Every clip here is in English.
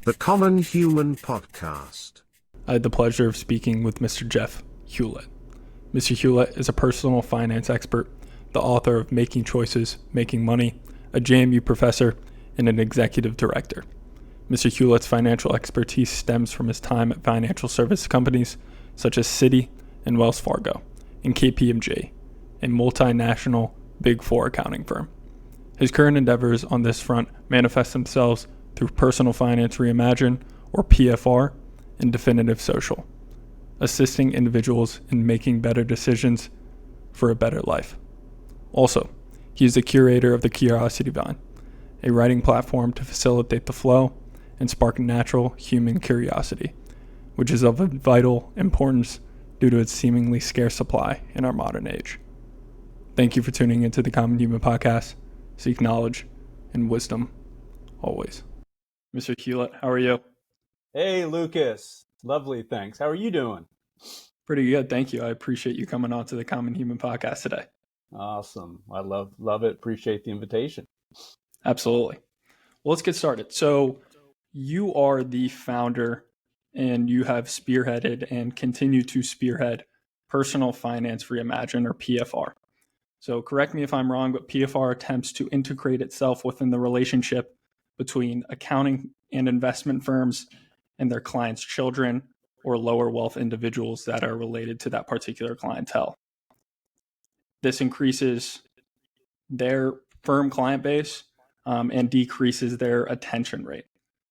The Common Human Podcast. I had the pleasure of speaking with Mr. Jeff Hulett. Mr. Hulett is a personal finance expert, the author of Making Choices, Making Money, a JMU professor, and an executive director. Mr. Hulett's financial expertise stems from his time at financial service companies such as Citi and Wells Fargo, and KPMG, a multinational Big Four accounting firm. His current endeavors on this front manifest themselves through Personal Finance Reimagined, or PFR, and Definitive Social, assisting individuals in making better decisions for a better life. Also, he is the curator of the Curiosity Vine, a writing platform to facilitate the flow and spark natural human curiosity, which is of vital importance due to its seemingly scarce supply in our modern age. Thank you for tuning into the Common Human Podcast. Seek knowledge and wisdom always. Mr. Hulett, how are you? Hey, Lucas. Lovely, thanks. How are you doing? Pretty good, thank you. I appreciate you coming on to the Common Human Podcast today. Awesome. I love it. Appreciate the invitation. Absolutely. Well, let's get started. So you are the founder and you have spearheaded and continue to spearhead Personal Finance Reimagined, or PFR. So correct me if I'm wrong, but PFR attempts to integrate itself within the relationship between accounting and investment firms and their clients' children or lower wealth individuals that are related to that particular clientele. This increases their firm client base and decreases their attention rate.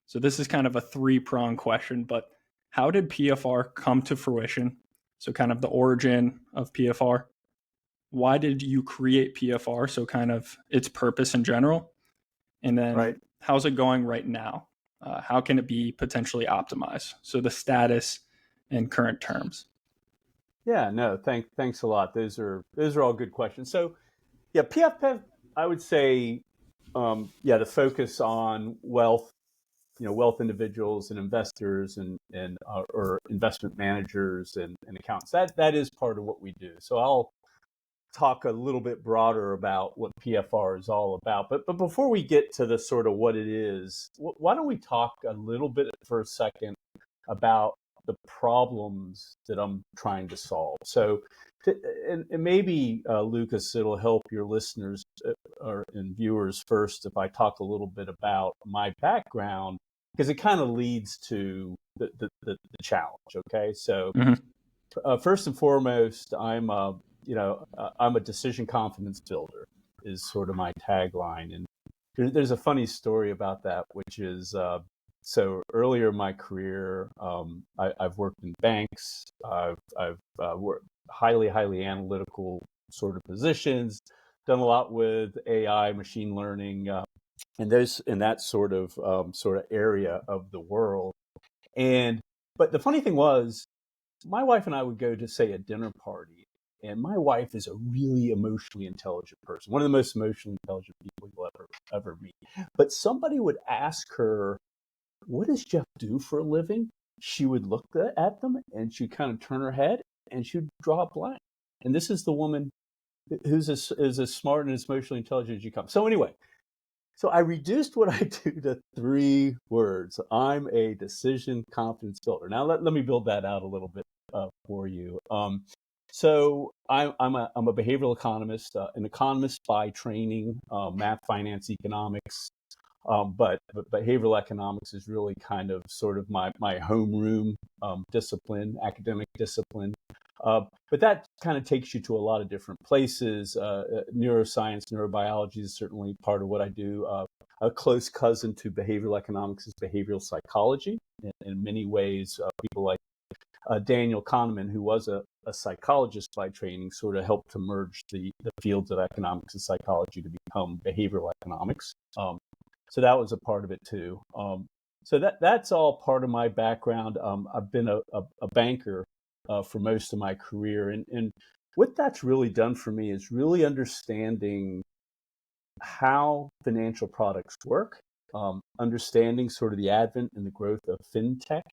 So this is kind of a three-pronged question, but how did PFR come to fruition? So kind of the origin of PFR. Why did you create PFR? So kind of its purpose in general. And then how's it going right now? How can it be potentially optimized? So the status and current terms. Yeah, no, thanks a lot. Those are all good questions. So yeah, PFR, I would say, the focus on wealth individuals and investors and or investment managers and accountants. That is part of what we do. So I'll talk a little bit broader about what PFR is all about. But before we get to the sort of what it is, why don't we talk a little bit for a second about the problems that I'm trying to solve. So, and maybe, Lucas, it'll help your listeners and viewers first if I talk a little bit about my background, because it kind of leads to the challenge. Okay, so first and foremost, I'm a decision confidence builder is sort of my tagline, and there's a funny story about that, which is so earlier in my career, I've worked in banks. I've worked highly analytical sort of positions, done a lot with AI, machine learning, and that sort of area of the world. But the funny thing was, my wife and I would go to, say, a dinner party, and my wife is a really emotionally intelligent person, one of the most emotionally intelligent people you'll ever meet. But somebody would ask her, "What does Jeff do for a living?" She would look at them and she'd kind of turn her head and she'd draw a blank. And this is the woman who's as smart and as emotionally intelligent as you come. So anyway, so I reduced what I do to 3 words. I'm a decision confidence builder. Now let me build that out a little bit for you. So I'm a behavioral economist, an economist by training, math, finance, economics. But behavioral economics is really kind of sort of my homeroom discipline, academic discipline. But that kind of takes you to a lot of different places. Neuroscience, neurobiology is certainly part of what I do. A close cousin to behavioral economics is behavioral psychology. In many ways, people like Daniel Kahneman, who was a psychologist by training, sort of helped to merge the fields of economics and psychology to become behavioral economics. So that was a part of it too. So that's all part of my background. I've been a banker for most of my career, and what that's really done for me is really understanding how financial products work, understanding sort of the advent and the growth of fintech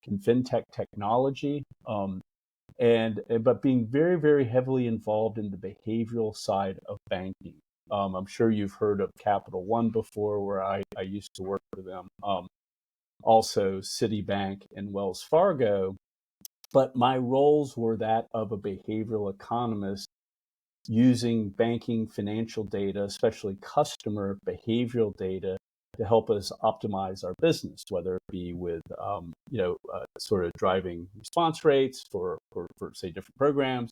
and fintech technology, but being very, very heavily involved in the behavioral side of banking. I'm sure you've heard of Capital One before, where I used to work for them. also Citibank and Wells Fargo. But my roles were that of a behavioral economist using banking financial data, especially customer behavioral data, to help us optimize our business, whether it be with, sort of driving response rates for say, different programs,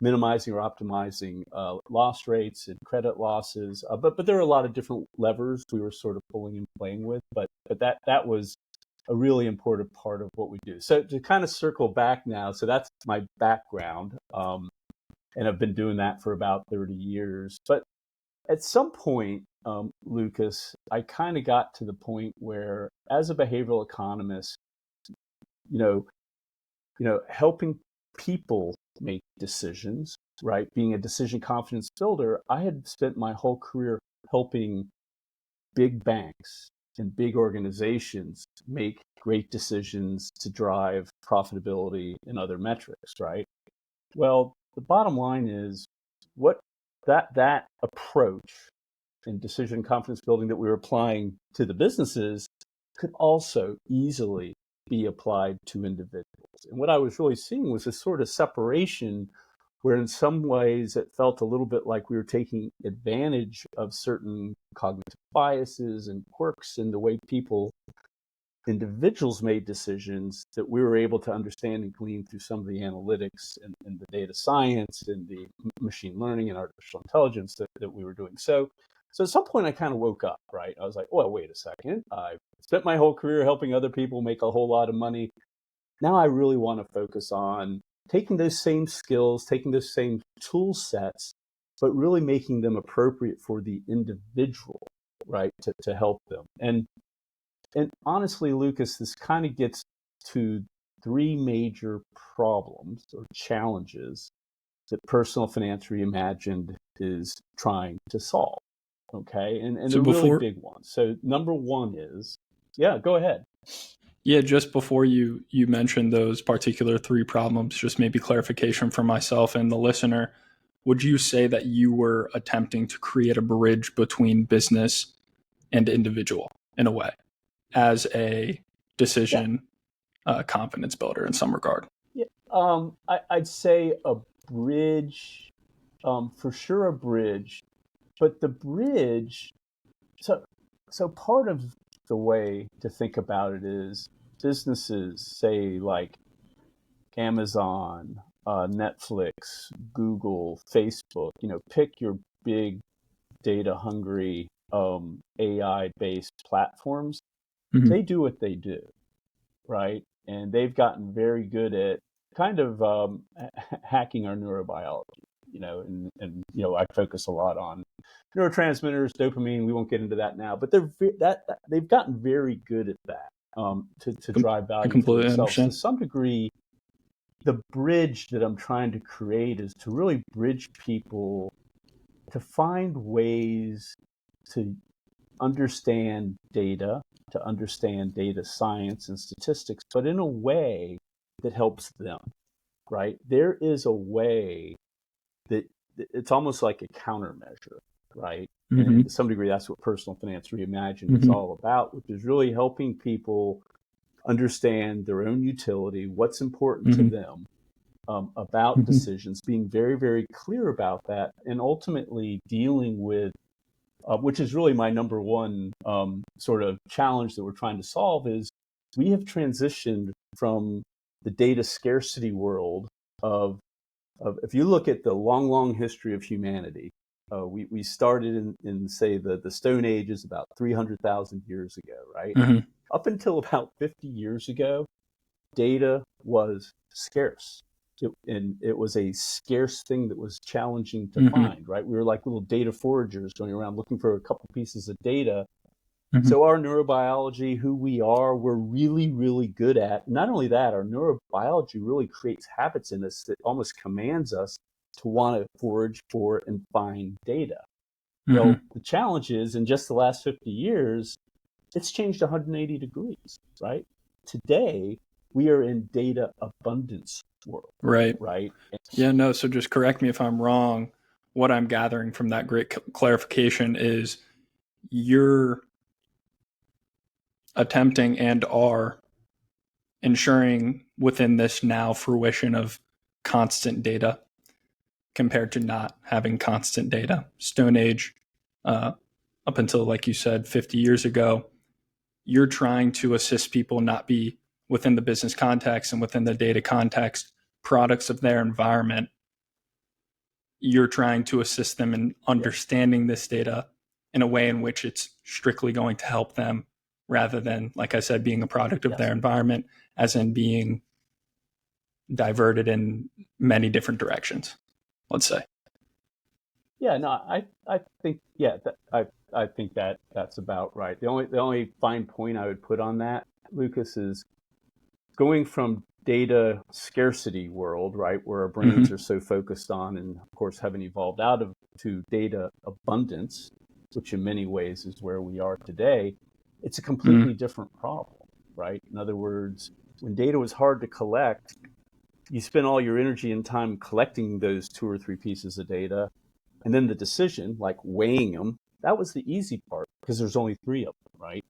minimizing or optimizing loss rates and credit losses. But there are a lot of different levers we were sort of pulling and playing with. But that was a really important part of what we do. So to kind of circle back now, so that's my background. And I've been doing that for about 30 years. But at some point, Lucas, I kind of got to the point where, as a behavioral economist, helping people make decisions, right? Being a decision confidence builder, I had spent my whole career helping big banks and big organizations make great decisions to drive profitability and other metrics, right? Well, the bottom line is what that approach in decision confidence building that we were applying to the businesses could also easily be applied to individuals. And what I was really seeing was this sort of separation where in some ways it felt a little bit like we were taking advantage of certain cognitive biases and quirks in the way individuals made decisions that we were able to understand and glean through some of the analytics and the data science and the machine learning and artificial intelligence that we were doing. So at some point I kind of woke up, right? I was like, well, wait a second. I've spent my whole career helping other people make a whole lot of money. Now I really want to focus on taking those same skills, taking those same tool sets, but really making them appropriate for the individual, right? To help them. And honestly, Lucas, this kind of gets to three major problems or challenges that Personal Finance Reimagined is trying to solve. Okay, and So they're really big ones. So number one is, yeah, go ahead. Yeah, just before you mentioned those particular three problems, just maybe clarification for myself and the listener. Would you say that you were attempting to create a bridge between business and individual in a way, as a decision confidence builder in some regard? Yeah, I'd say a bridge, for sure a bridge, but the bridge. So part of the way to think about it is businesses, say like Amazon, Netflix, Google, Facebook. Pick your big data hungry AI based platforms. Mm-hmm. They do what they do, right? And they've gotten very good at kind of hacking our neurobiology. And I focus a lot on neurotransmitters, dopamine. We won't get into that now, but they've gotten very good at that to drive value for themselves. To some degree, the bridge that I'm trying to create is to really bridge people to find ways to understand data, to understand data science and statistics, but in a way that helps them, right? There is a way that it's almost like a countermeasure, right? Mm-hmm. And to some degree, that's what Personal Finance Reimagined is all about, which is really helping people understand their own utility, what's important to them about decisions, being very, very clear about that, and ultimately dealing with, which is really my number one sort of challenge that we're trying to solve, is we have transitioned from the data scarcity world of if you look at the long history of humanity, we started in say the Stone Ages about 300,000 years ago, right? Mm-hmm. Up until about 50 years ago, data was scarce. It was a scarce thing that was challenging to find, right? We were like little data foragers going around looking for a couple pieces of data. So our neurobiology, who we are, we're really, really good at. Not only that, our neurobiology really creates habits in us that almost commands us to want to forage for and find data. Well, the challenge is, in just the last 50 years, it's changed 180 degrees, right? Today, we are in data abundance world. Right. Right. Yeah, no. So just correct me if I'm wrong. What I'm gathering from that great clarification is you're attempting and are ensuring within this now fruition of constant data compared to not having constant data. Stone Age, up until, like you said, 50 years ago, you're trying to assist people not be within the business context and within the data context, products of their environment. You're trying to assist them in understanding this data in a way in which it's strictly going to help them rather than, like I said, being a product of their environment, as in being diverted in many different directions, let's say. Yeah, no, I think, I think that that's about right. The only fine point I would put on that, Lucas, is going from data scarcity world, right, where our brains are so focused on, and of course haven't evolved out of, to data abundance, which in many ways is where we are today. It's a completely different problem, right? In other words, when data was hard to collect, you spend all your energy and time collecting those 2 or 3 pieces of data. And then the decision, like weighing them, that was the easy part because there's only 3 of them, right?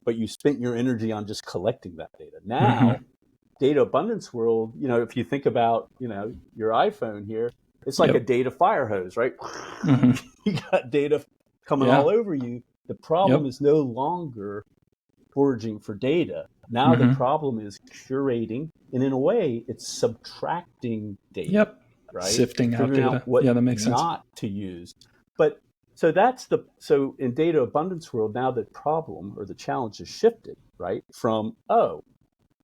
But you spent your energy on just collecting that data. Now, data abundance world, if you think about, your iPhone here, it's like a data fire hose, right? You got data coming all over you. The problem is no longer foraging for data. Now the problem is curating, and in a way, it's subtracting data, right? Sifting out Figuring data. out what That makes sense. not to use. But so in data abundance world, now the problem or the challenge has shifted, right? From,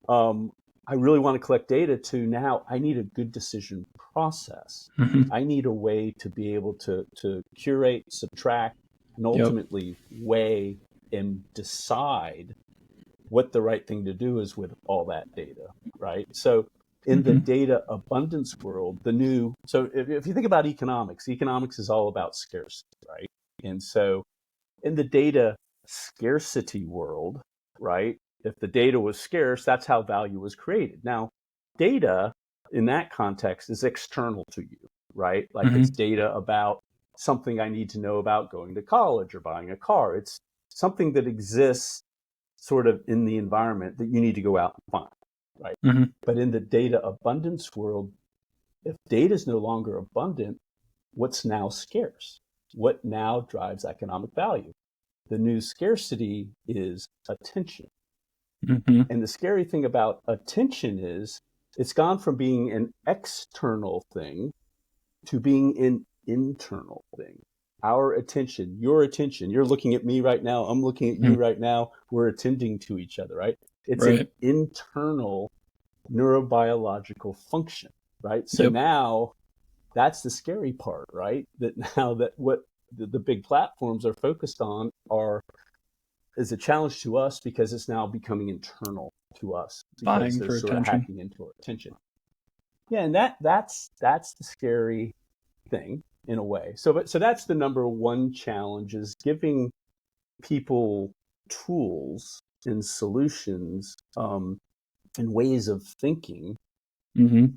I really want to collect data to now I need a good decision process. I need a way to be able to curate, subtract, and ultimately weigh and decide what the right thing to do is with all that data, right? So in the data abundance world, so if you think about economics is all about scarcity, right? And so in the data scarcity world, right, if the data was scarce, that's how value was created. Now, data in that context is external to you, right? Like it's data about something I need to know about going to college or buying a car. It's something that exists sort of in the environment that you need to go out and find, right? But in the data abundance world, if data is no longer abundant, what's now scarce? What now drives economic value? The new scarcity is attention. And the scary thing about attention is it's gone from being an external thing to being an internal thing. Our attention, your attention, you're looking at me right now, I'm looking at you right now, we're attending to each other, right? It's an internal neurobiological function, right? So now that's the scary part, right? That now that what the big platforms are focused on is a challenge to us because it's now becoming internal to us because they're sort of hacking into our attention. Yeah, and that's the scary thing in a way. So that's the number one challenge, is giving people tools and solutions and ways of thinking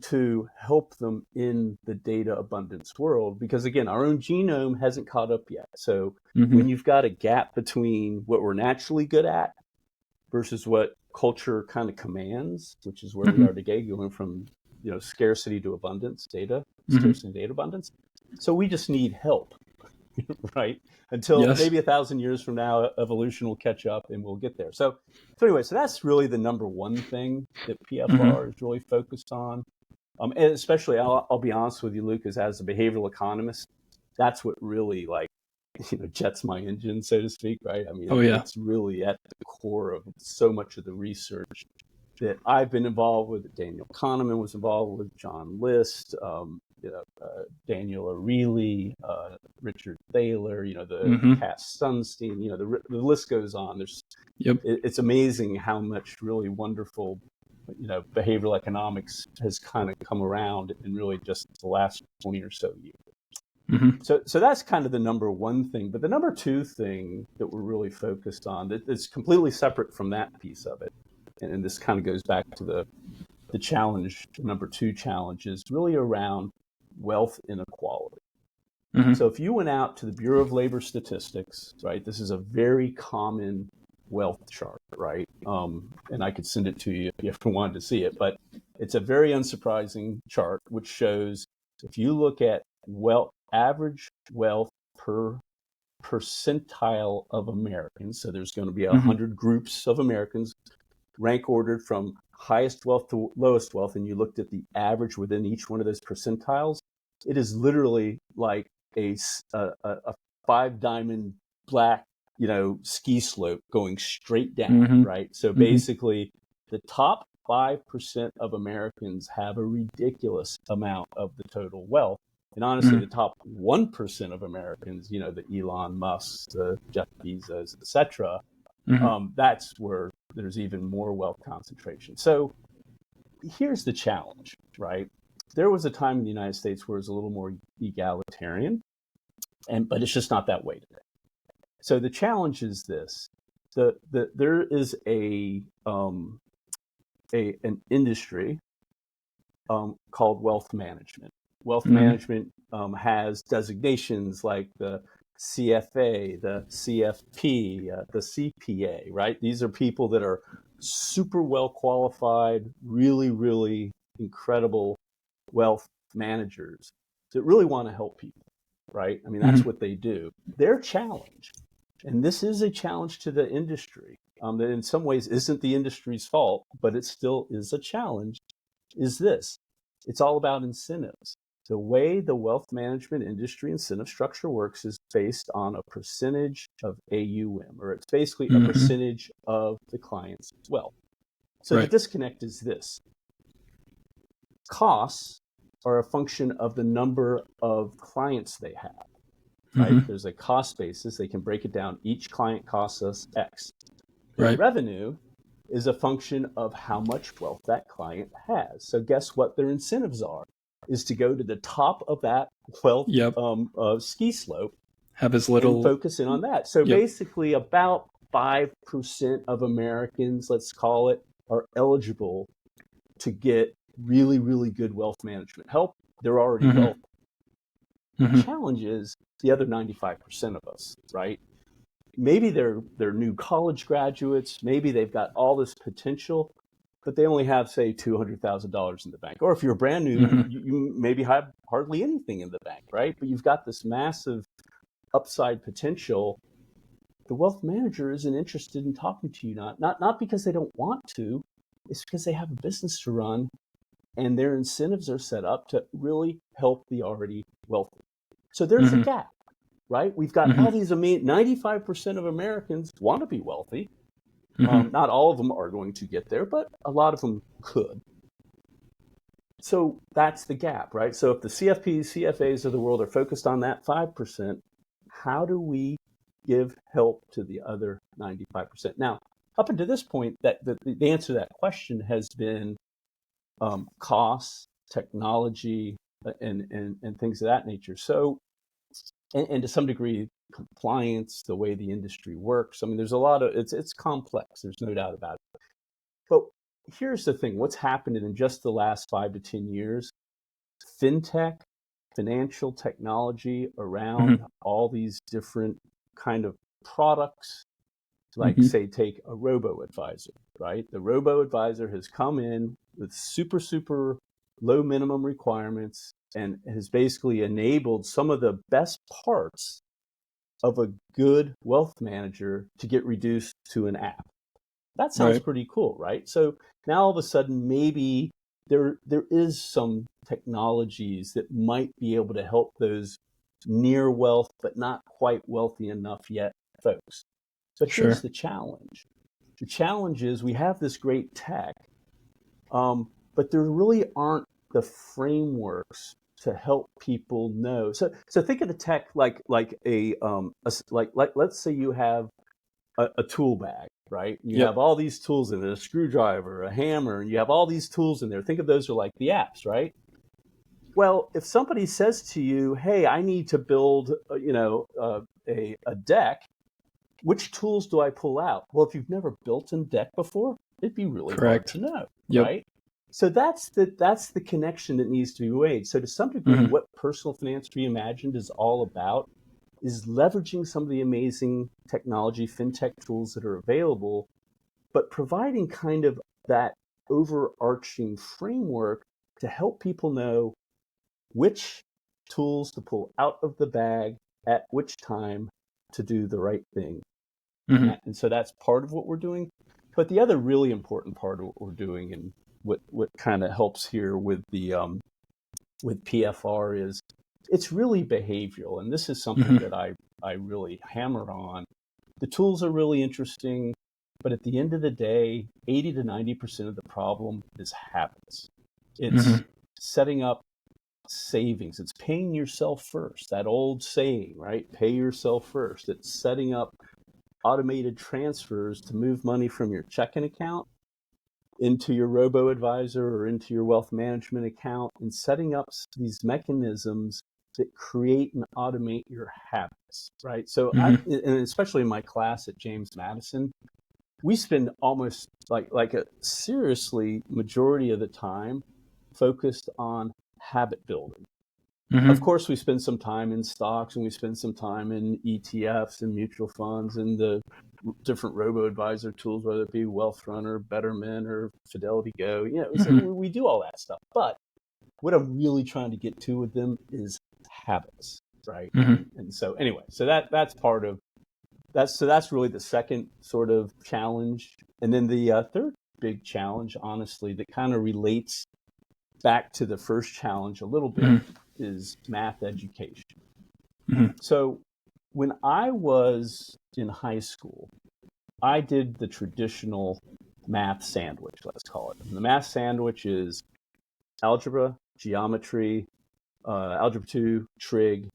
to help them in the data abundance world. Because again, our own genome hasn't caught up yet. So when you've got a gap between what we're naturally good at versus what culture kind of commands, which is where we are today, going from scarcity to abundance, scarcity to data abundance. So we just need help, right? Until maybe 1,000 years from now, evolution will catch up and we'll get there. So anyway, so that's really the number one thing that PFR is really focused on. And especially, I'll be honest with you, Lucas, as a behavioral economist, that's what really jets my engine, so to speak, right? I mean, it's really at the core of so much of the research that I've been involved with. That Daniel Kahneman was involved with, John List, Daniel O'Reilly, Richard Thaler, the Cass Sunstein, the list goes on. It's amazing how much really wonderful, behavioral economics has kind of come around in really just the last 20 or so years. So that's kind of the number one thing. But the number two thing that we're really focused on, that's completely separate from that piece of it, and this kind of goes back to the challenge, the number two challenge, is really around wealth inequality. So if you went out to the Bureau of Labor Statistics, right, this is a very common wealth chart, right? And I could send it to you if you ever wanted to see it, but it's a very unsurprising chart, which shows if you look at average wealth per percentile of Americans, so there's going to be 100 groups of Americans rank ordered from highest wealth to lowest wealth, and you looked at the average within each one of those percentiles, it is literally like a 5-diamond black, ski slope going straight down, right? So basically, the top 5% of Americans have a ridiculous amount of the total wealth. And honestly, the top 1% of Americans, the Elon Musk, the Jeff Bezos, et cetera, that's where there's even more wealth concentration. So here's the challenge, right? There was a time in the United States where it was a little more egalitarian, but it's just not that way today. So the challenge is this: there is an industry called wealth management. Wealth management has designations like the CFA, the CFP, the CPA, right? These are people that are super well qualified, really, really incredible wealth managers that really want to help people, right? I mean, that's what they do. Their challenge, and this is a challenge to the industry, that in some ways isn't the industry's fault, but it still is a challenge, is this. It's all about incentives. The way the wealth management industry incentive structure works is based on a percentage of AUM, or it's basically a percentage of the client's wealth. So the disconnect is this. Costs are a function of the number of clients they have, right? There's a cost basis. They can break it down. Each client costs us X. Revenue is a function of how much wealth that client has. So guess what their incentives are? Is to go to the top of that wealth ski slope, have as little, and focus in on that. So basically about 5% of Americans, let's call it, are eligible to get really, really good wealth management help. They're already wealthy. The challenge is the other 95% of us, right? Maybe they're new college graduates. Maybe they've got all this potential, but they only have, say, $200,000 in the bank. Or if you're brand new, you maybe have hardly anything in the bank, right? But you've got this massive upside potential. The wealth manager isn't interested in talking to you, not because they don't want to. It's because they have a business to run, and their incentives are set up to really help the already wealthy. So there's a gap, right? We've got all these 95% of Americans want to be wealthy. Not all of them are going to get there, but a lot of them could. So that's the gap, right? So if the CFPs, CFAs of the world are focused on that 5%, how do we give help to the other 95%? Now, up until this point, that the answer to that question has been costs, technology, and things of that nature. So, and to some degree, compliance, the way the industry works. I mean, there's a lot of, it's complex. There's no doubt about it. But here's the thing. What's happened in just the last 5 to 10 years, fintech, financial technology around all these different kind of products, like say, take a robo-advisor, right? The robo-advisor has come in with super, super low minimum requirements and has basically enabled some of the best parts of a good wealth manager to get reduced to an app. That sounds pretty cool, right? So now all of a sudden, maybe there is some technologies that might be able to help those near wealth, but not quite wealthy enough yet folks. But here's the challenge. The challenge is we have this great tech, but there really aren't the frameworks to help people know. So think of the tech like let's say you have a tool bag, right? You have all these tools in it, a screwdriver, a hammer, and you have all these tools in there. Think of those are like the apps, right? Well, if somebody says to you, "Hey, I need to build, a deck," which tools do I pull out? Well, if you've never built a deck before, it'd be really hard to know, right? So that's the connection that needs to be made. So to some degree, what Personal Finance Reimagined is all about is leveraging some of the amazing technology, fintech tools that are available, but providing kind of that overarching framework to help people know which tools to pull out of the bag at which time to do the right thing. Mm-hmm. And so that's part of what we're doing. But the other really important part of what we're doing, and what kind of helps here with the with PFR, is it's really behavioral. And this is something that I really hammer on. The tools are really interesting, but at the end of the day, 80 to 90% of the problem is habits. It's setting up savings. It's paying yourself first. That old saying, right? Pay yourself first. It's setting up automated transfers to move money from your checking account into your robo-advisor or into your wealth management account, and setting up these mechanisms that create and automate your habits, right? So and especially in my class at James Madison, we spend almost like a seriously majority of the time focused on habit building. Of course, we spend some time in stocks, and we spend some time in ETFs and mutual funds and the different robo-advisor tools, whether it be Wealthrunner, Betterment, or Fidelity Go. So we do all that stuff. But what I'm really trying to get to with them is habits, right? And so anyway, so that's part of that's. So that's really the second sort of challenge. And then the third big challenge, honestly, that kind of relates back to the first challenge a little bit, is math education. So when I was in high school, I did the traditional math sandwich, let's call it. And the math sandwich is algebra, geometry, algebra 2, trig,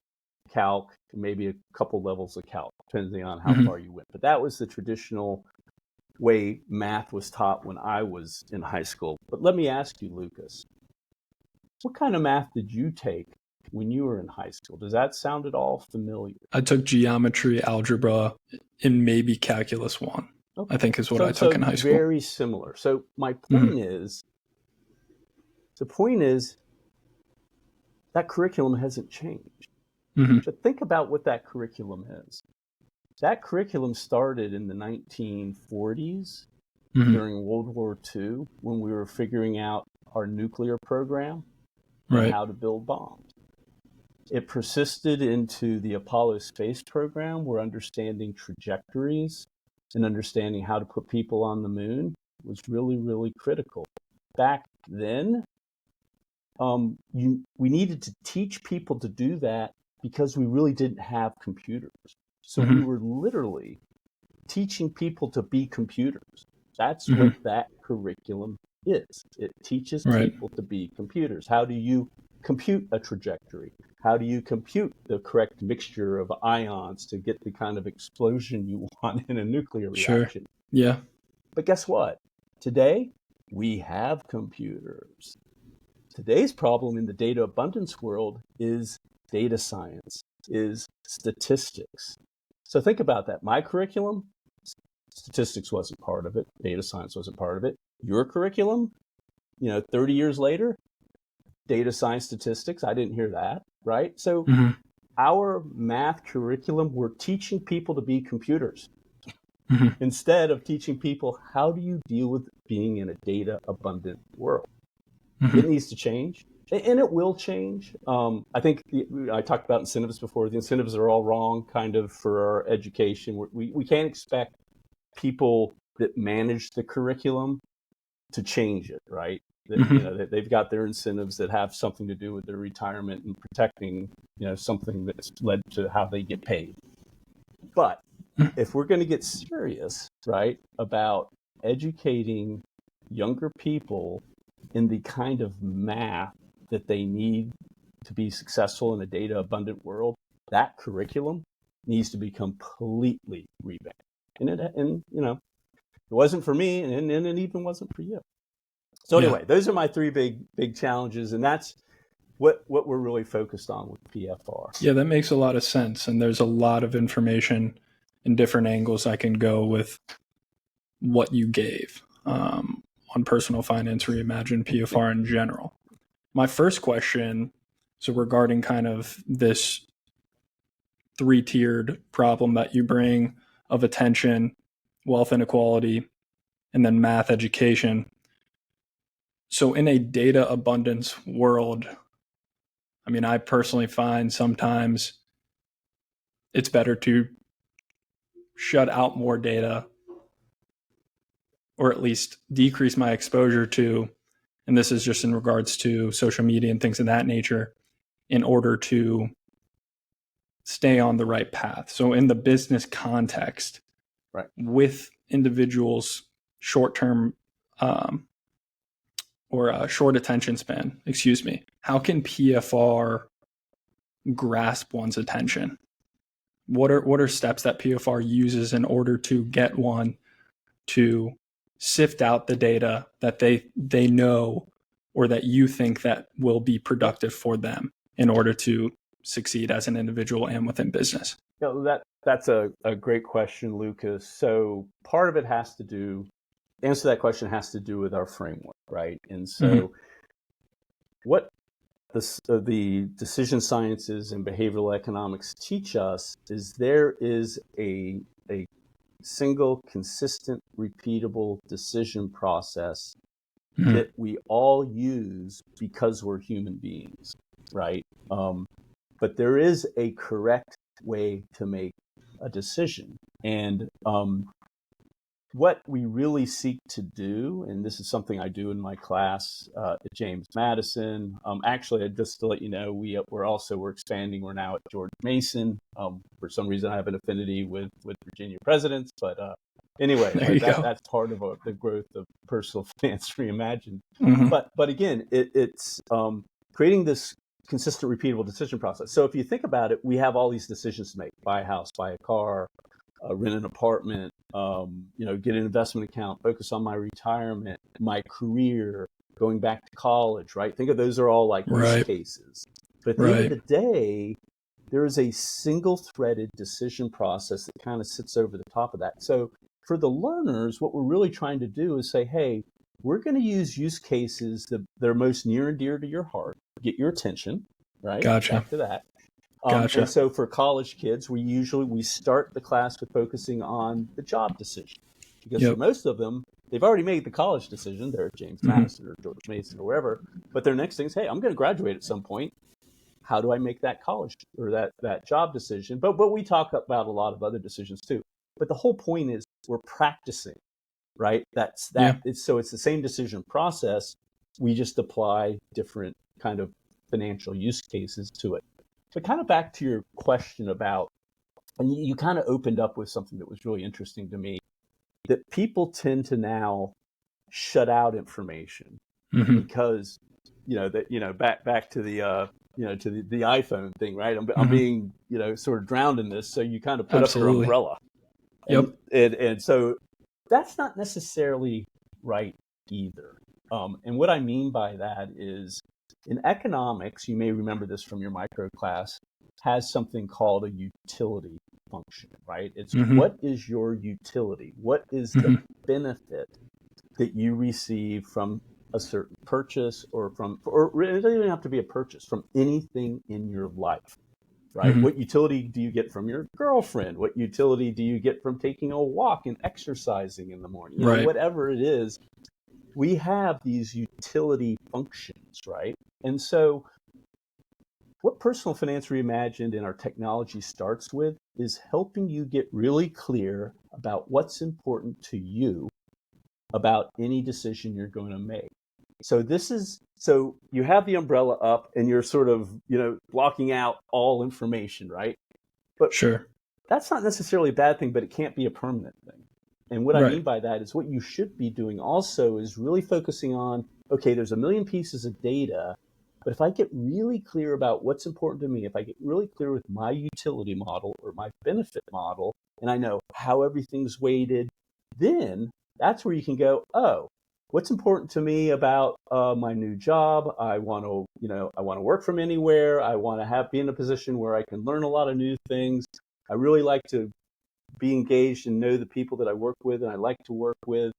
calc, maybe a couple levels of calc, depending on how far you went. But that was the traditional way math was taught when I was in high school. But let me ask you, Lucas, what kind of math did you take when you were in high school? Does that sound at all familiar? I took geometry, algebra, and maybe calculus 1, I think is what I took in high school. Very similar. So my point is, the point is that curriculum hasn't changed. But think about what that curriculum is. That curriculum started in the 1940s during World War II, when we were figuring out our nuclear program and how to build bombs. It persisted into the Apollo space program, where understanding trajectories and understanding how to put people on the moon was really, really critical. Back then, we needed to teach people to do that because we really didn't have computers. So we were literally teaching people to be computers. That's what that curriculum is. It teaches people to be computers. How do you compute a trajectory? How do you compute the correct mixture of ions to get the kind of explosion you want in a nuclear reaction? Yeah. But guess what? Today, we have computers. Today's problem in the data abundance world is data science, is statistics. So think about that. My curriculum, statistics wasn't part of it. Data science wasn't part of it. Your curriculum, 30 years later, data science, statistics, I didn't hear that, right? So our math curriculum, we're teaching people to be computers instead of teaching people how do you deal with being in a data abundant world. It needs to change, and it will change. I think I talked about incentives before. The incentives are all wrong kind of for our education. We can't expect people that manage the curriculum to change it, right? They've got their incentives that have something to do with their retirement and protecting, something that's led to how they get paid. But if we're going to get serious, right, about educating younger people in the kind of math that they need to be successful in a data abundant world, that curriculum needs to be completely revamped. And it wasn't for me, and it even wasn't for you. So anyway, those are my three big challenges, and that's what we're really focused on with PFR. Yeah, that makes a lot of sense, and there's a lot of information and different angles I can go with what you gave on Personal Finance Reimagined, PFR in general. My first question, so regarding kind of this three-tiered problem that you bring of attention, wealth inequality, and then math education. So in a data abundance world, I mean, I personally find sometimes it's better to shut out more data, or at least decrease my exposure to, and this is just in regards to social media and things of that nature, in order to stay on the right path. So in the business context, Right. with individuals short-term or a short attention span, how can PFR grasp one's attention? What are steps that PFR uses in order to get one to sift out the data that they know or that you think that will be productive for them in order to succeed as an individual and within business? That's a great question, Lucas. So part of it has to do, answer that question has to do with our framework, right? And so what the decision sciences and behavioral economics teach us is there is a single, consistent, repeatable decision process that we all use because we're human beings, right? But there is a correct way to make a decision. And what we really seek to do, and this is something I do in my class at James Madison. Actually, just to let you know, we're expanding. We're now at George Mason. For some reason, I have an affinity with Virginia presidents, but anyway, that's part of the growth of Personal Finance Reimagined. But again, it's creating this consistent, repeatable decision process. So if you think about it, we have all these decisions to make: buy a house, buy a car, rent an apartment, get an investment account, focus on my retirement, my career, going back to college, right? Think of those are all like use cases. But at the end of the day, there is a single threaded decision process that kind of sits over the top of that. So for the learners, what we're really trying to do is say, hey, we're going to use cases that are most near and dear to your heart, get your attention, right? Gotcha. Back to that. Gotcha. And so for college kids, we start the class with focusing on the job decision, because for most of them, they've already made the college decision. They're at James Madison or George Mason or wherever. But their next thing is, hey, I'm going to graduate at some point. How do I make that college or that job decision? But we talk about a lot of other decisions too. But the whole point is we're practicing, right? It's the same decision process. We just apply different kind of financial use cases to it. But kind of back to your question about, and you kind of opened up with something that was really interesting to me, that people tend to now shut out information because, back to the, to the iPhone thing, right? I'm being, sort of drowned in this. So you kind of put up your umbrella. And so that's not necessarily right either. And what I mean by that is, in economics, you may remember this from your micro class, has something called a utility function, right? It's what is your utility? What is the benefit that you receive from a certain purchase or it doesn't even have to be a purchase, from anything in your life, right? What utility do you get from your girlfriend? What utility do you get from taking a walk and exercising in the morning? Whatever it is, we have these utility functions, right? And so what Personal Finance Reimagined in our technology starts with is helping you get really clear about what's important to you about any decision you're going to make. So you have the umbrella up and you're sort of, blocking out all information, right? But that's not necessarily a bad thing, but it can't be a permanent thing. And what I mean by that is what you should be doing also is really focusing on, okay, there's a million pieces of data, but if I get really clear about what's important to me, if I get really clear with my utility model or my benefit model, and I know how everything's weighted, then that's where you can go, oh, what's important to me about my new job? I want to work from anywhere. I want to be in a position where I can learn a lot of new things. I really like to be engaged and know the people that I work with and I like to work with,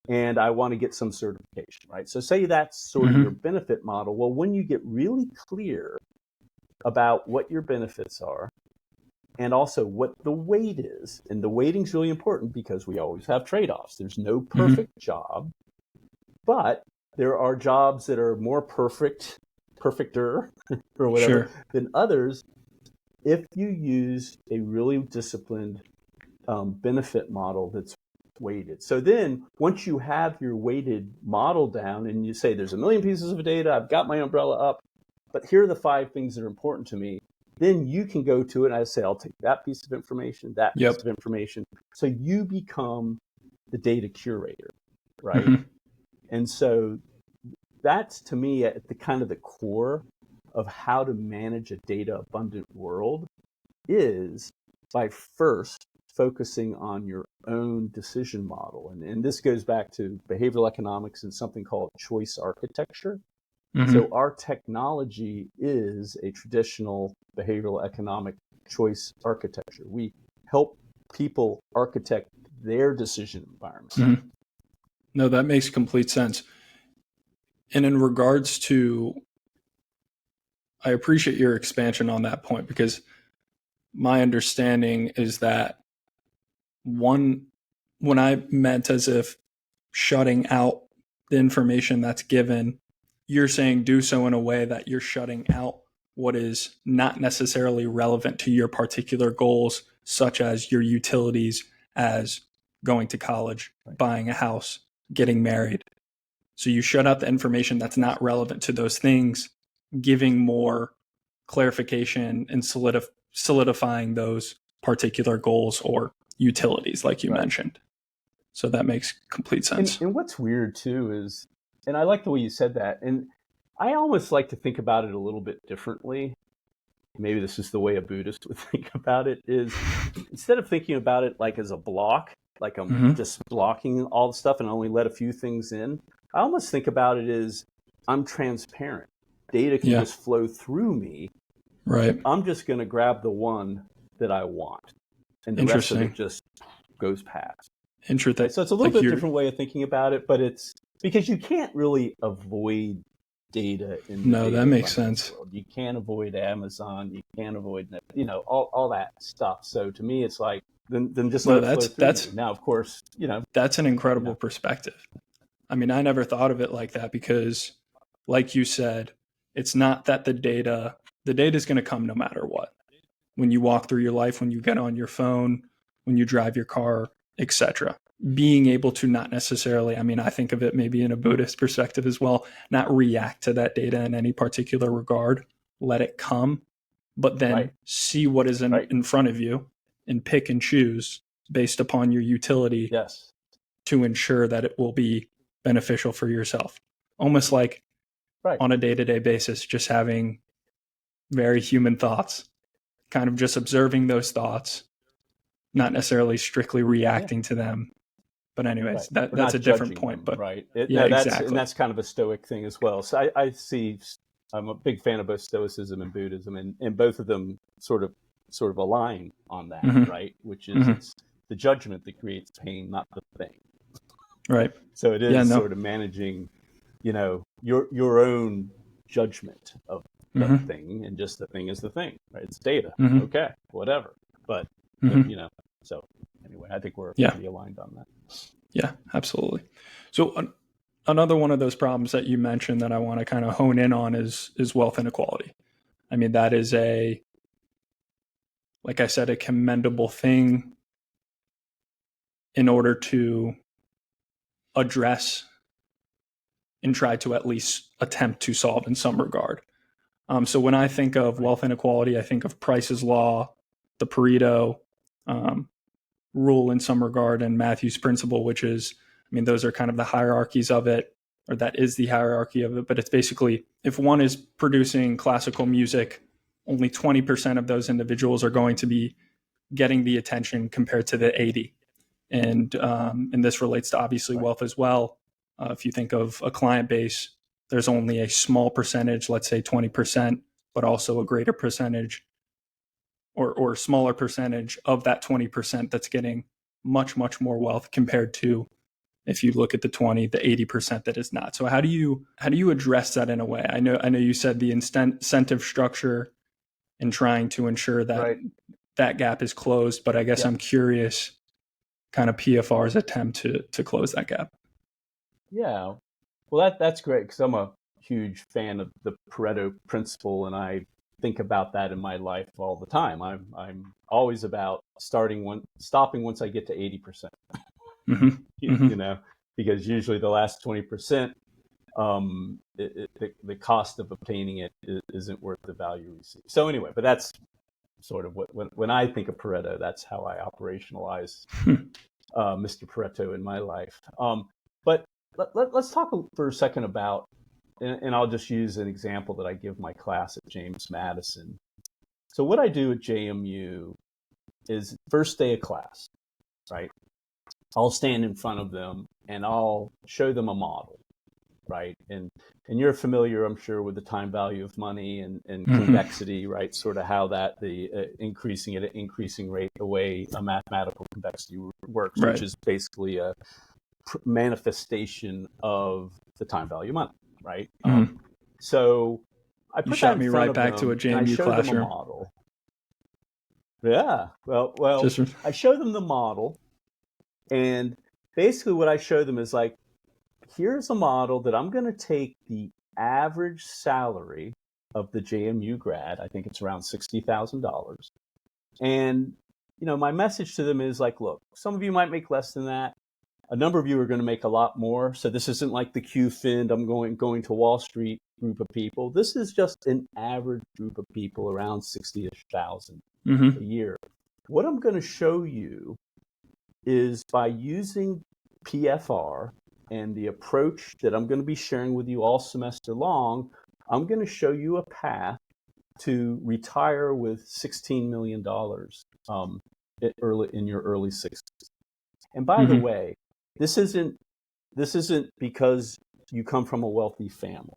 and I want to get some certification, right? So say that's sort of your benefit model. Well, when you get really clear about what your benefits are and also what the weight is. And the weighting is really important because we always have trade-offs. There's no perfect job, but there are jobs that are more perfecter or whatever than others if you use a really disciplined benefit model that's weighted. So then once you have your weighted model down and you say there's a million pieces of data, I've got my umbrella up, but here are the 5 things that are important to me, then you can go to it and I say, I'll take that piece of information, that piece of information. So you become the data curator, right? And so that's, to me, at the kind of the core of how to manage a data abundant world is by first focusing on your own decision model. And this goes back to behavioral economics and something called choice architecture. So our technology is a traditional behavioral economic choice architecture. We help people architect their decision environment. No, that makes complete sense. And in regards to, I appreciate your expansion on that point, because my understanding is that when I meant as if shutting out the information that's given, you're saying do so in a way that you're shutting out what is not necessarily relevant to your particular goals, such as your utilities, as going to college, buying a house, getting married. So you shut out the information that's not relevant to those things, giving more clarification and solidifying those particular goals or utilities, like you mentioned. So that makes complete sense. And what's weird too is, and I like the way you said that, and I almost like to think about it a little bit differently. Maybe this is the way a Buddhist would think about it, is instead of thinking about it like as a block, like I'm just blocking all the stuff and only let a few things in, I almost think about it as I'm transparent. Data can just flow through me. Right. I'm just going to grab the one that I want, and the rest of it just goes past. Interesting. So it's a little bit different way of thinking about it, but it's because you can't really avoid data in the that makes sense. world. You can't avoid Amazon. You can't avoid, all that stuff. So to me, it's like then just let it flow through. Now, of course, that's an incredible perspective. I mean, I never thought of it like that because, like you said, it's not that the data is going to come no matter what. When you walk through your life, when you get on your phone, when you drive your car, etc. Being able to not necessarily, I think of it maybe in a Buddhist perspective as well, not react to that data in any particular regard, let it come, but then see what is in front of you and pick and choose based upon your utility to ensure that it will be beneficial for yourself. Almost like on a day-to-day basis, just having very human thoughts, kind of just observing those thoughts, not necessarily strictly reacting to them. But anyways, that's a different point. But exactly. And that's kind of a Stoic thing as well. So I'm a big fan of both Stoicism and Buddhism, and both of them sort of align on that, right? Which is it's the judgment that creates pain, not the thing. Right. So it is sort of managing, your own judgment of the thing, and just the thing is the thing, right? It's data. Okay, whatever. But so anyway, I think we're pretty aligned on that. Yeah, absolutely. So another one of those problems that you mentioned that I want to kind of hone in on is wealth inequality. I mean, that is like I said, a commendable thing in order to address and try to at least attempt to solve in some regard. So when I think of wealth inequality, I think of Price's Law, the Pareto rule in some regard, and Matthew's principle, which is, those are kind of the hierarchies of it, or that is the hierarchy of it. But it's basically, if one is producing classical music, only 20% of those individuals are going to be getting the attention compared to the 80. And this relates to obviously wealth as well. If you think of a client base, there's only a small percentage, let's say 20%, but also a greater percentage or smaller percentage of that 20% that's getting much, much more wealth compared to, if you look at the 80% that is not. So how do you address that in a way? I know you said the incentive structure and trying to ensure that that gap is closed, but I guess I'm curious kind of PFR's attempt to close that gap. Yeah. Well, that's great because I'm a huge fan of the Pareto principle, and I think about that in my life all the time. I'm always about stopping once I get to 80%. You know, because usually the last 20%, the cost of obtaining it isn't worth the value received. So anyway, but that's sort of when I think of Pareto, that's how I operationalize Mr. Pareto in my life. But let's talk for a second about, and I'll just use an example that I give my class at James Madison. So what I do at JMU is first day of class, right? I'll stand in front of them and I'll show them a model, right? And you're familiar, I'm sure, with the time value of money and convexity, right? Sort of how that increasing at an increasing rate, the way a mathematical convexity works, right. Which is basically a manifestation of the time value of money, right? So I put that in front of them. You shot me right back to a JMU classroom. Them a model. Yeah, well, I show them the model, and basically what I show them is like, here's a model that I'm going to take the average salary of the JMU grad. I think it's around $60,000. And, my message to them is like, look, some of you might make less than that. A number of you are going to make a lot more. So this isn't like the QFIN, I'm going to Wall Street group of people. This is just an average group of people around 60-ish thousand a year. What I'm going to show you is by using PFR and the approach that I'm going to be sharing with you all semester long, I'm going to show you a path to retire with $16 million in your early 60s. And by the way, this isn't because you come from a wealthy family,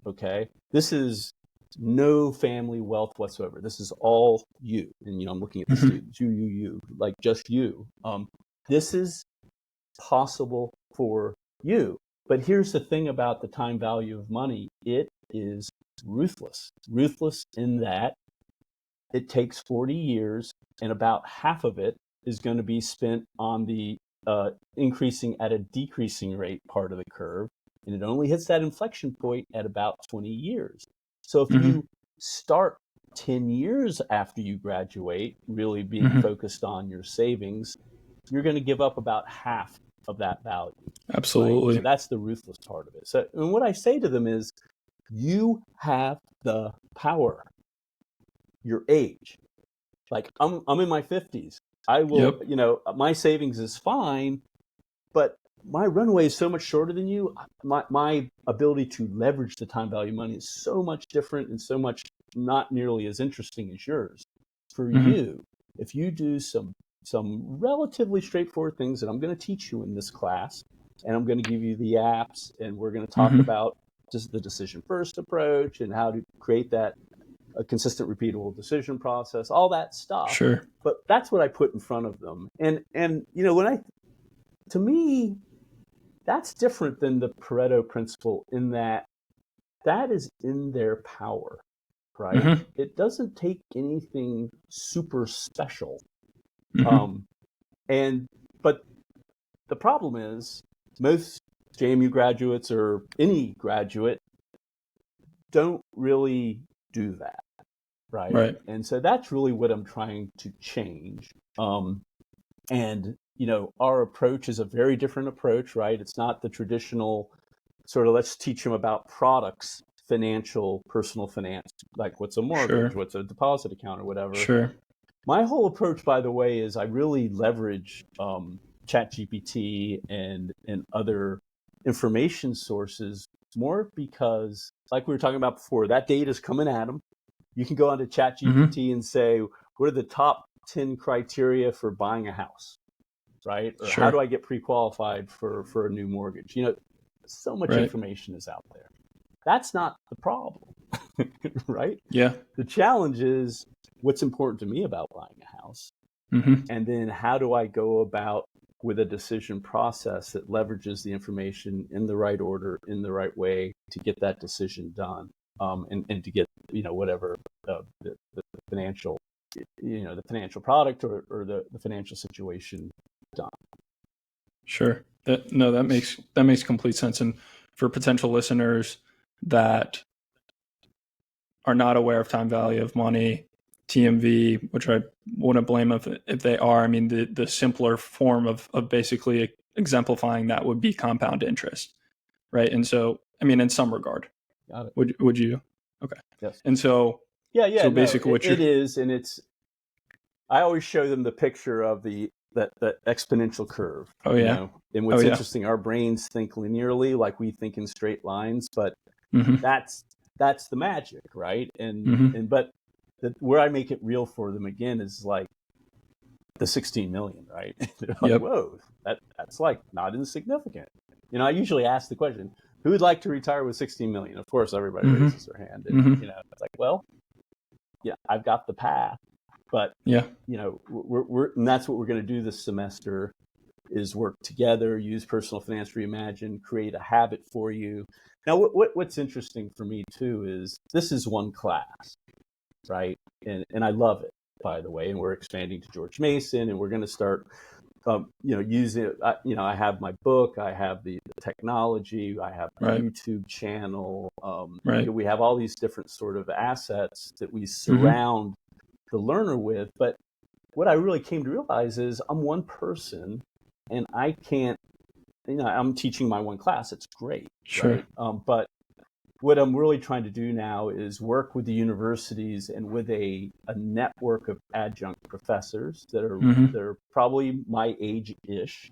okay? This is no family wealth whatsoever. This is all you. And, I'm looking at the students, you, like just you. This is possible for you. But here's the thing about the time value of money. It is ruthless. Ruthless in that it takes 40 years and about half of it is going to be spent on the increasing at a decreasing rate part of the curve. And it only hits that inflection point at about 20 years. So if you start 10 years after you graduate, really being focused on your savings, you're going to give up about half of that value. Absolutely. Right? So that's the ruthless part of it. So, and what I say to them is, you have the power. Your age. Like I'm in my 50s. I will, my savings is fine, but my runway is so much shorter than you. My ability to leverage the time value of money is so much different and so much not nearly as interesting as yours. For you, if you do some relatively straightforward things that I'm going to teach you in this class, and I'm going to give you the apps, and we're going to talk about just the decision first approach and how to create that a consistent, repeatable decision process, all that stuff. Sure. But that's what I put in front of them. And to me, that's different than the Pareto principle in that is in their power, right? It doesn't take anything super special. But the problem is most JMU graduates or any graduate don't really do that. Right. And so that's really what I'm trying to change. And, our approach is a very different approach, right? It's not the traditional sort of let's teach them about products, personal finance, like what's a mortgage, what's a deposit account or whatever. Sure. My whole approach, by the way, is I really leverage ChatGPT and other information sources more because, like we were talking about before, that data is coming at them. You can go onto ChatGPT and say, what are the top 10 criteria for buying a house, right? Or how do I get pre-qualified for a new mortgage? So much information is out there. That's not the problem, right? Yeah. The challenge is what's important to me about buying a house. And then how do I go about with a decision process that leverages the information in the right order, in the right way to get that decision done, and to get, whatever the financial the financial product or the financial situation done. Sure. That makes complete sense. And for potential listeners that are not aware of time value of money, TMV, which I wouldn't blame if they are. I mean, the simpler form of basically exemplifying that would be compound interest, right? And so, I mean, in some regard, Got it. would you? Okay. Yes. And so, so basically, no, it is, and it's. I always show them the picture of that exponential curve. Oh yeah. And what's interesting, our brains think linearly, like we think in straight lines, but that's the magic, right? And but where I make it real for them again is like the 16 million, right? They're like, whoa, that's like not insignificant. I usually ask the question, who would like to retire with 16 million? Of course, everybody raises their hand, and it's like, well, yeah, I've got the path, but we're and that's what we're going to do this semester is work together, use Personal Finance Reimagined, create a habit for you. Now, what's interesting for me too is this is one class, right? And I love it, by the way. And we're expanding to George Mason, and we're going to start, using it. I have my book, I have the technology, I have my YouTube channel. We have all these different sort of assets that we surround the learner with. But what I really came to realize is I'm one person, and I can't. I'm teaching my one class. It's great, sure. Right? But what I'm really trying to do now is work with the universities and with a network of adjunct professors that are probably my age-ish,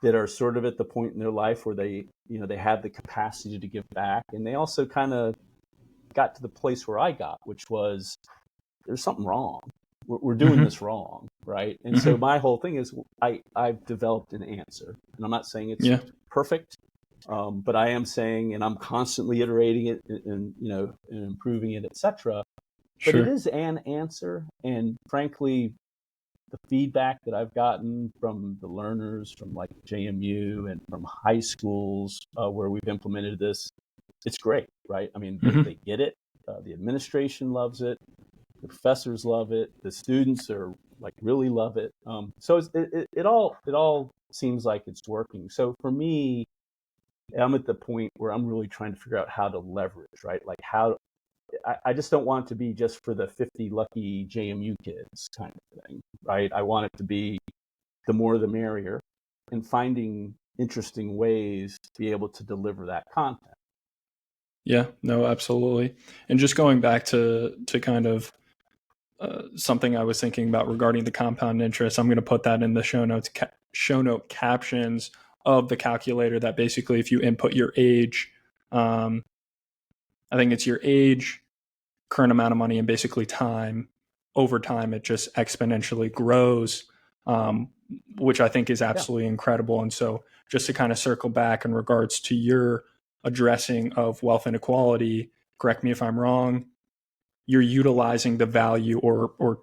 that are sort of at the point in their life where they have the capacity to give back, and they also kind of got to the place where I got, which was there's something wrong. We're doing this wrong, right? And so my whole thing is I've developed an answer, and I'm not saying it's perfect, but I am saying, and I'm constantly iterating it and improving it, etc. But it is an answer, and frankly, the feedback that I've gotten from the learners from like JMU and from high schools where we've implemented this, it's great, right? I mean, they get it. The administration loves it. The professors love it. The students are like really love it. So it all seems like it's working. So for me, I'm at the point where I'm really trying to figure out how to leverage, right? Like how I just don't want it to be just for the 50 lucky JMU kids kind of thing, right? I want it to be the more the merrier, and finding interesting ways to be able to deliver that content. Yeah, no, absolutely. And just going back to kind of something I was thinking about regarding the compound interest, I'm going to put that in the show note captions of the calculator, that basically if you input your age, I think it's your age, current amount of money, and basically time, over time, it just exponentially grows, which I think is absolutely incredible. And so just to kind of circle back in regards to your addressing of wealth inequality, correct me if I'm wrong, you're utilizing the value or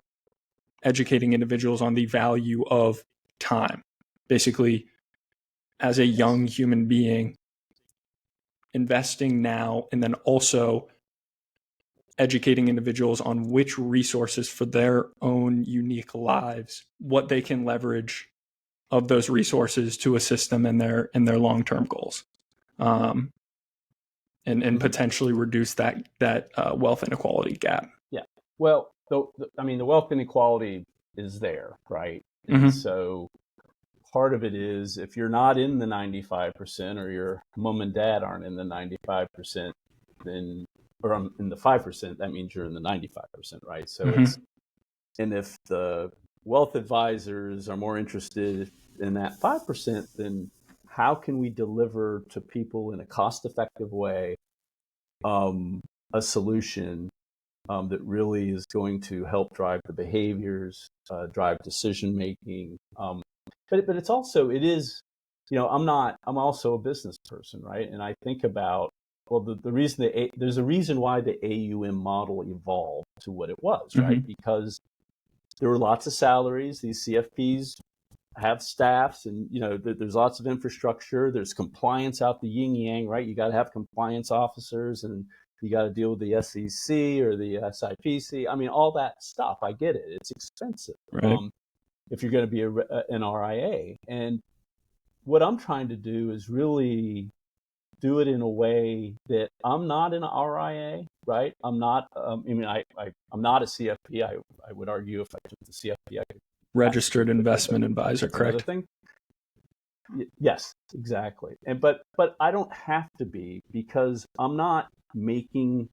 educating individuals on the value of time. Basically, as a young human being, investing now, and then also educating individuals on which resources for their own unique lives, what they can leverage of those resources to assist them in their long-term goals, and potentially reduce that wealth inequality gap. Yeah. Well, the wealth inequality is there, right? And so part of it is if you're not in the 95%, or your mom and dad aren't in the 95%, then, or in the 5%, that means you're in the 95%, right? So and if the wealth advisors are more interested in that 5%, then how can we deliver to people in a cost-effective way a solution that really is going to help drive the behaviors, drive decision making. But it's also, it is, I'm also a business person, right? And I think about, well, the reason there's a reason why the AUM model evolved to what it was, right? Because there were lots of salaries. These CFPs have staffs, and there's lots of infrastructure. There's compliance out the yin yang, right? You got to have compliance officers, and You got to deal with the SEC or the SIPC. I mean, all that stuff. I get it. It's expensive. Right. If you're going to be an RIA. And what I'm trying to do is really do it in a way that I'm not an RIA, right? I'm not, I'm not a CFP. I would argue if I took the CFP, I could Registered investment advisor, that's another correct? thing. Yes, exactly. But I don't have to be, because I'm not making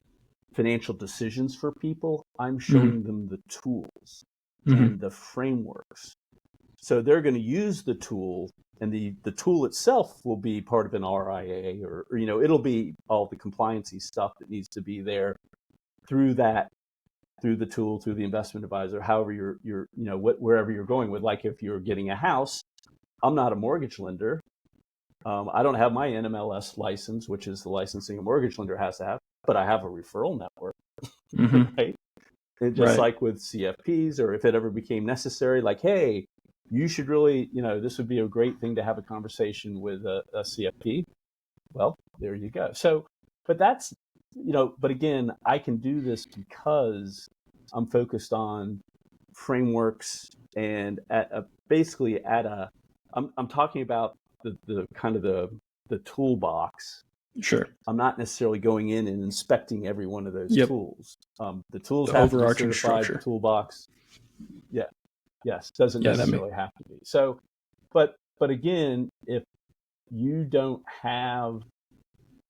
financial decisions for people. I'm showing them the tools and the frameworks. So they're going to use the tool, and the tool itself will be part of an RIA, or it'll be all the compliancy stuff that needs to be there through the tool, through the investment advisor, however you're wherever you're going with. Like if you're getting a house, I'm not a mortgage lender. I don't have my NMLS license, which is the licensing a mortgage lender has to have, but I have a referral network, right? And just like with CFPs, or if it ever became necessary, like, hey, you should really, this would be a great thing to have a conversation with a CFP. Well, there you go. So, but that's, but again, I can do this because I'm focused on frameworks, and I'm talking about the kind of the toolbox. Sure. I'm not necessarily going in and inspecting every one of those tools. The tools The have to be overarching certified. structure. The toolbox, yes, doesn't necessarily have to be. So, but again, if you don't have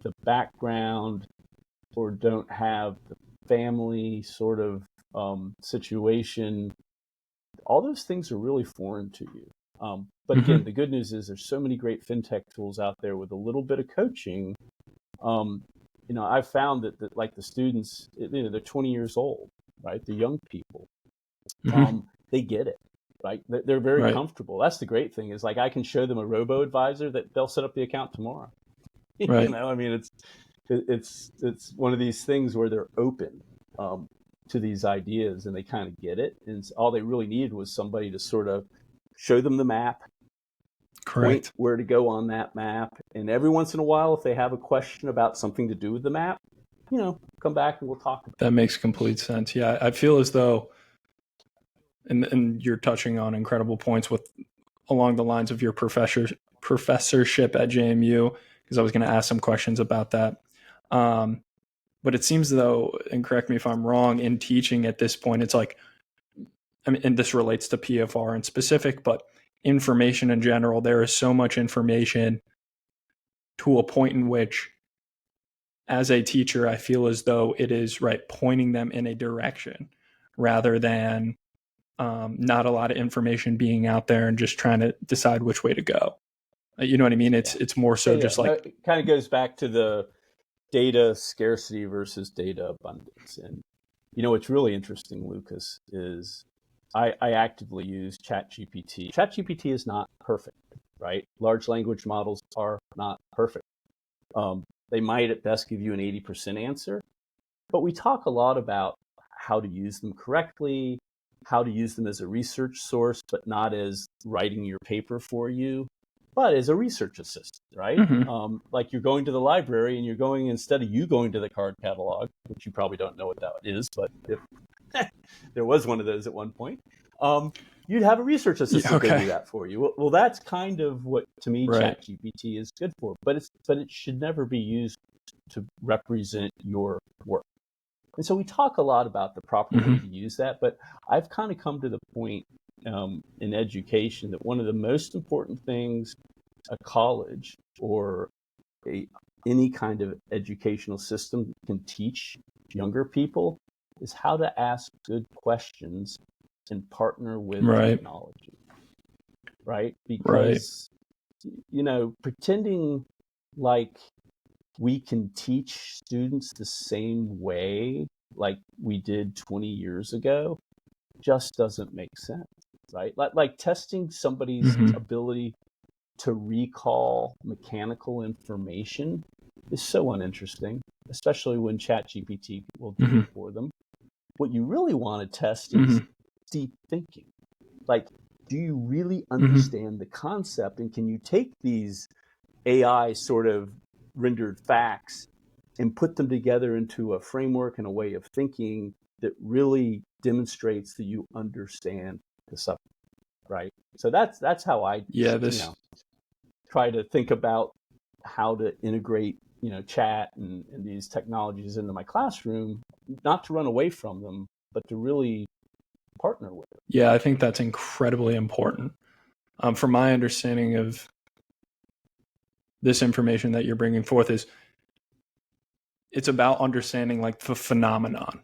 the background, or don't have the family sort of situation, all those things are really foreign to you. But again, the good news is there's so many great fintech tools out there with a little bit of coaching. I've found that like the students, they're 20 years old, right? The young people, they get it, right? They're very comfortable. That's the great thing, is like I can show them a robo advisor that they'll set up the account tomorrow. Right. I mean, it's one of these things where they're open to these ideas, and they kind of get it. And all they really needed was somebody to sort of show them the map, point where to go on that map. And every once in a while, if they have a question about something to do with the map, come back and we'll talk about it. That makes complete sense. Yeah, I feel as though, and you're touching on incredible points along the lines of your professorship at JMU, because I was going to ask some questions about that. But it seems though, and correct me if I'm wrong, in teaching at this point, it's like, and this relates to PFR in specific, but information in general, there is so much information to a point in which, as a teacher, I feel as though it is pointing them in a direction rather than not a lot of information being out there and just trying to decide which way to go. You know what I mean? It's more so just like, it kind of goes back to the data scarcity versus data abundance. And what's really interesting, Lucas, is I actively use ChatGPT. ChatGPT is not perfect, right? Large language models are not perfect. They might at best give you an 80% answer, but we talk a lot about how to use them correctly, how to use them as a research source, but not as writing your paper for you, but as a research assistant, right? Like you're going to the library and instead of you going to the card catalog, which you probably don't know what that is, but if there was one of those at one point, you'd have a research assistant go do that for you. Well, that's kind of what, to me, ChatGPT is good for, but it should never be used to represent your work. And so we talk a lot about the proper way to use that, but I've kind of come to the point in education that one of the most important things a college or any kind of educational system can teach younger people is how to ask good questions and partner with technology, right? Because, pretending like we can teach students the same way like we did 20 years ago just doesn't make sense, right? Like testing somebody's ability to recall mechanical information is so uninteresting, especially when ChatGPT will do it for them. What you really want to test is deep thinking. Like, do you really understand the concept, and can you take these AI sort of rendered facts and put them together into a framework and a way of thinking that really demonstrates that you understand the subject, right? So that's how I, Yeah, you this know, try to think about how to integrate, chat and these technologies into my classroom, not to run away from them, but to really partner with them. Yeah, I think that's incredibly important. From my understanding of this information that you're bringing forth is it's about understanding like the phenomenon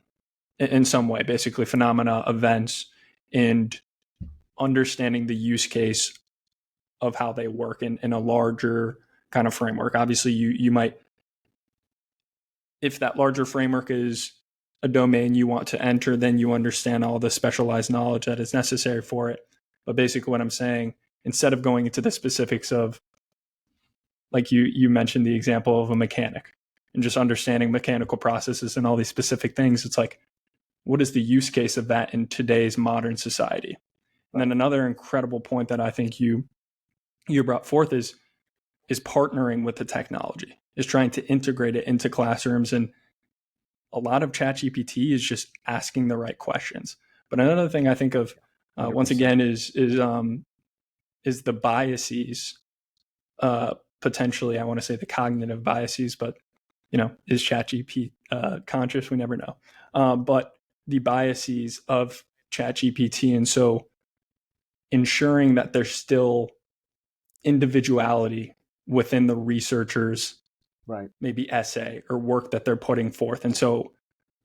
in some way, basically phenomena, events, and understanding the use case of how they work in a larger kind of framework. Obviously, you might, if that larger framework is a domain you want to enter, then you understand all the specialized knowledge that is necessary for it. But basically what I'm saying, instead of going into the specifics of, like you mentioned the example of a mechanic and just understanding mechanical processes and all these specific things, it's like, what is the use case of that in today's modern society? And then another incredible point that I think you brought forth is partnering with the technology, is trying to integrate it into classrooms. And a lot of ChatGPT is just asking the right questions. But another thing I think of once again is the biases, potentially. I want to say the cognitive biases, but is ChatGPT conscious? We never know. But the biases of ChatGPT, and so ensuring that there's still individuality within the researchers, Right. maybe essay or work that they're putting forth. And so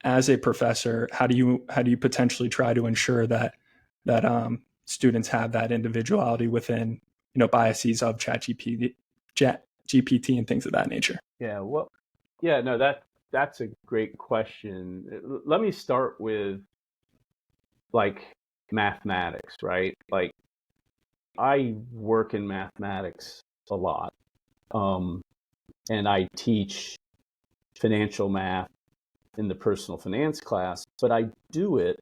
as a professor, how do you potentially try to ensure that students have that individuality within biases of ChatGPT and things of that nature? Yeah. Well, yeah, no, that's a great question. Let me start with like mathematics, right? Like I work in mathematics a lot. And I teach financial math in the personal finance class, but I do it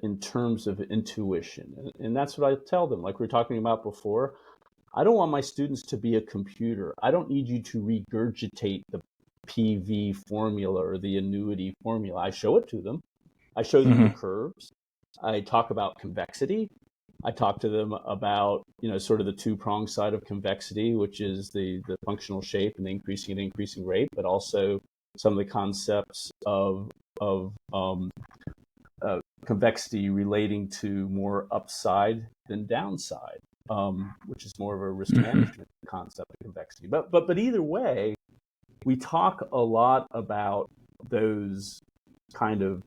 in terms of intuition. And that's what I tell them. Like we were talking about before, I don't want my students to be a computer. I don't need you to regurgitate the PV formula or the annuity formula. I show it to them. I show them the curves. I talk about convexity. I talk to them about, sort of the two-pronged side of convexity, which is the functional shape and the increasing rate, but also some of the concepts of convexity relating to more upside than downside, which is more of a risk management concept of convexity. But either way, we talk a lot about those kind of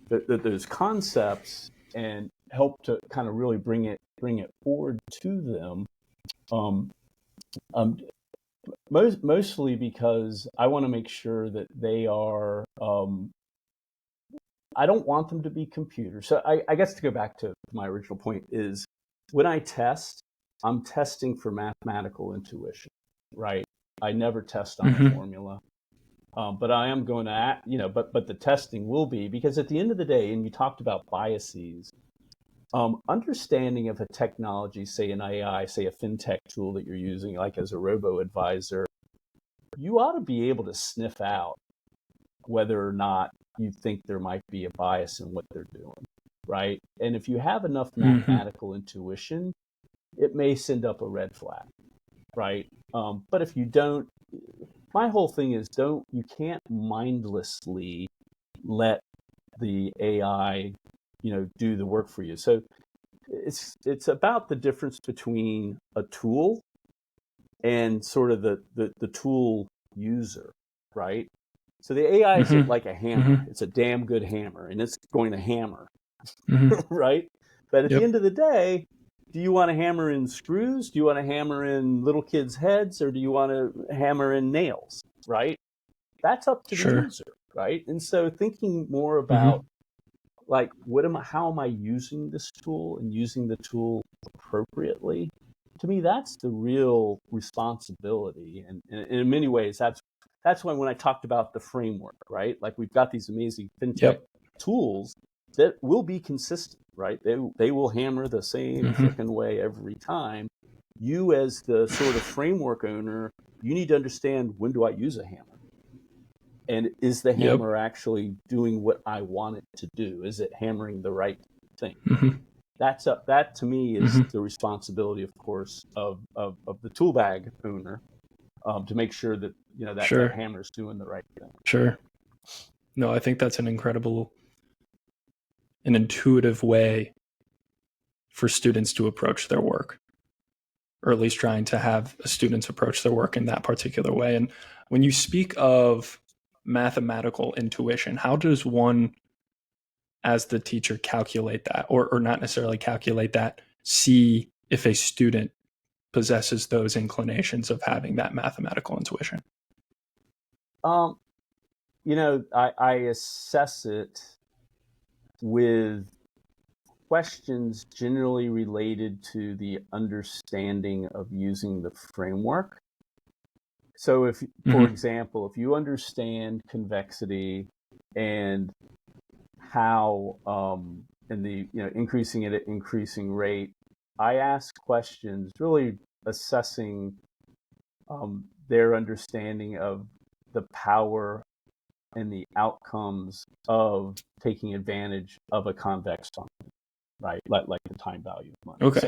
those concepts and help to kind of really bring it forward to them. Mostly because I want to make sure that they are. I don't want them to be computers. So I guess to go back to my original point is when I test, I'm testing for mathematical intuition, right? I never test on a formula. But I am going to, but the testing will be, because at the end of the day, and you talked about biases, understanding of a technology, say an AI, say a fintech tool that you're using, like as a robo-advisor, you ought to be able to sniff out whether or not you think there might be a bias in what they're doing, right? And if you have enough mathematical intuition, it may send up a red flag, right? But if you don't, my whole thing is you can't mindlessly let the AI, do the work for you. So it's about the difference between a tool and sort of the tool user, right? So the AI is like a hammer. It's a damn good hammer, and it's going to hammer, right? But at the end of the day, do you want to hammer in screws? Do you want to hammer in little kids' heads, or do you want to hammer in nails, right? That's up to the user, right? And so thinking more about like, how am I using this tool and using the tool appropriately? To me, that's the real responsibility. And in many ways, that's when I talked about the framework, right? Like we've got these amazing fintech tools that will be consistent, right? They will hammer the same freaking way every time. You as the sort of framework owner, you need to understand, when do I use a hammer? And is the Yep. hammer actually doing what I want it to do? Is it hammering the right thing? Mm-hmm. That to me is Mm-hmm. the responsibility, of course, of the tool bag owner, to make sure that that Sure. hammer's doing the right thing. Sure. No, I think that's an intuitive way for students to approach their work, or at least trying to have students approach their work in that particular way. And when you speak of mathematical intuition, how does one, as the teacher, calculate that, or not necessarily calculate that, see if a student possesses those inclinations of having that mathematical intuition? Um, I assess it with questions generally related to the understanding of using the framework. So if, for Mm-hmm. example, if you understand convexity and how and the increasing it at increasing rate, I ask questions really assessing their understanding of the power and the outcomes of taking advantage of a convex function, right? Like the time value of money. Okay.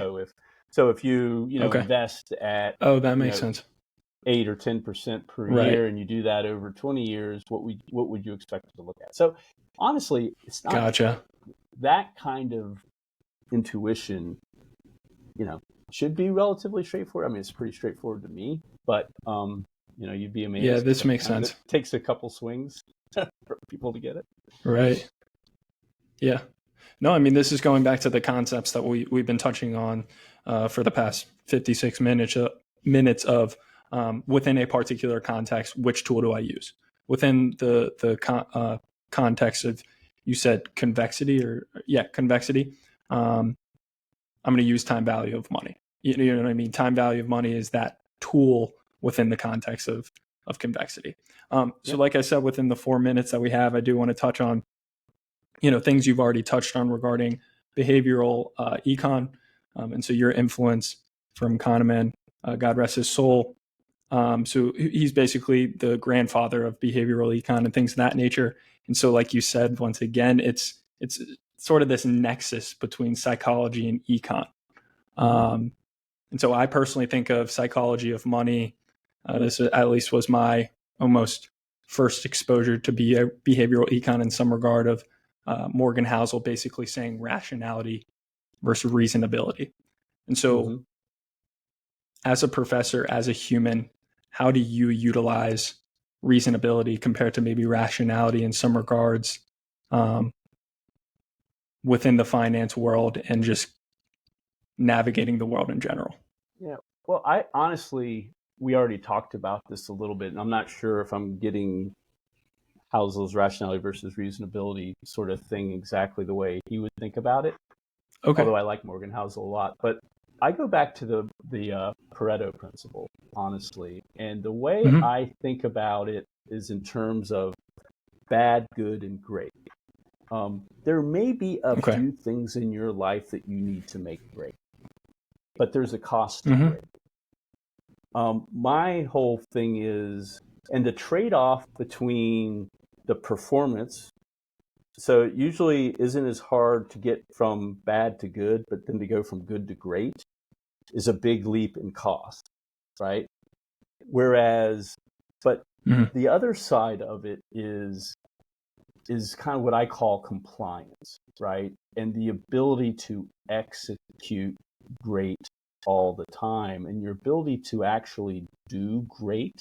So if you Okay. invest at Oh, that makes sense. 8 or 10% per Right. year, and you do that over 20 years, what would you expect to look at? So honestly, it's not Gotcha. that kind of intuition, should be relatively straightforward. I mean, it's pretty straightforward to me, but you'd be amazed. Yeah, this makes Sometimes sense. it takes a couple swings for people to get it. Right. Yeah. No, I mean, this is going back to the concepts that we've been touching on for the past 56 minutes of within a particular context, which tool do I use? Within the context of, you said convexity, convexity. I'm going to use time value of money. You know what I mean? Time value of money is that tool within the context of convexity. So like I said, within the 4 minutes that we have, I do want to touch on things you've already touched on regarding behavioral econ. And so your influence from Kahneman, God rest his soul. So he's basically the grandfather of behavioral econ and things of that nature. And so, like you said, once again, it's sort of this nexus between psychology and econ. And so I personally think of psychology of money. This at least was my almost first exposure to behavioral econ in some regard, of Morgan Housel basically saying rationality versus reasonability. And so as a professor, as a human, how do you utilize reasonability compared to maybe rationality in some regards within the finance world and just navigating the world in general? Yeah. Well, I honestly, we already talked about this a little bit, and I'm not sure if I'm getting Housel's rationality versus reasonability sort of thing exactly the way he would think about it. Okay. Although I like Morgan Housel a lot, but I go back to the Pareto principle, honestly, and the way I think about it is in terms of bad, good, and great. There may be a few things in your life that you need to make great, but there's a cost to great. My whole thing is, and the trade-off between the performance, so it usually isn't as hard to get from bad to good, but then to go from good to great is a big leap in cost, right? Whereas, but the other side of it is kind of what I call compliance, right? And the ability to execute great all the time, and your ability to actually do great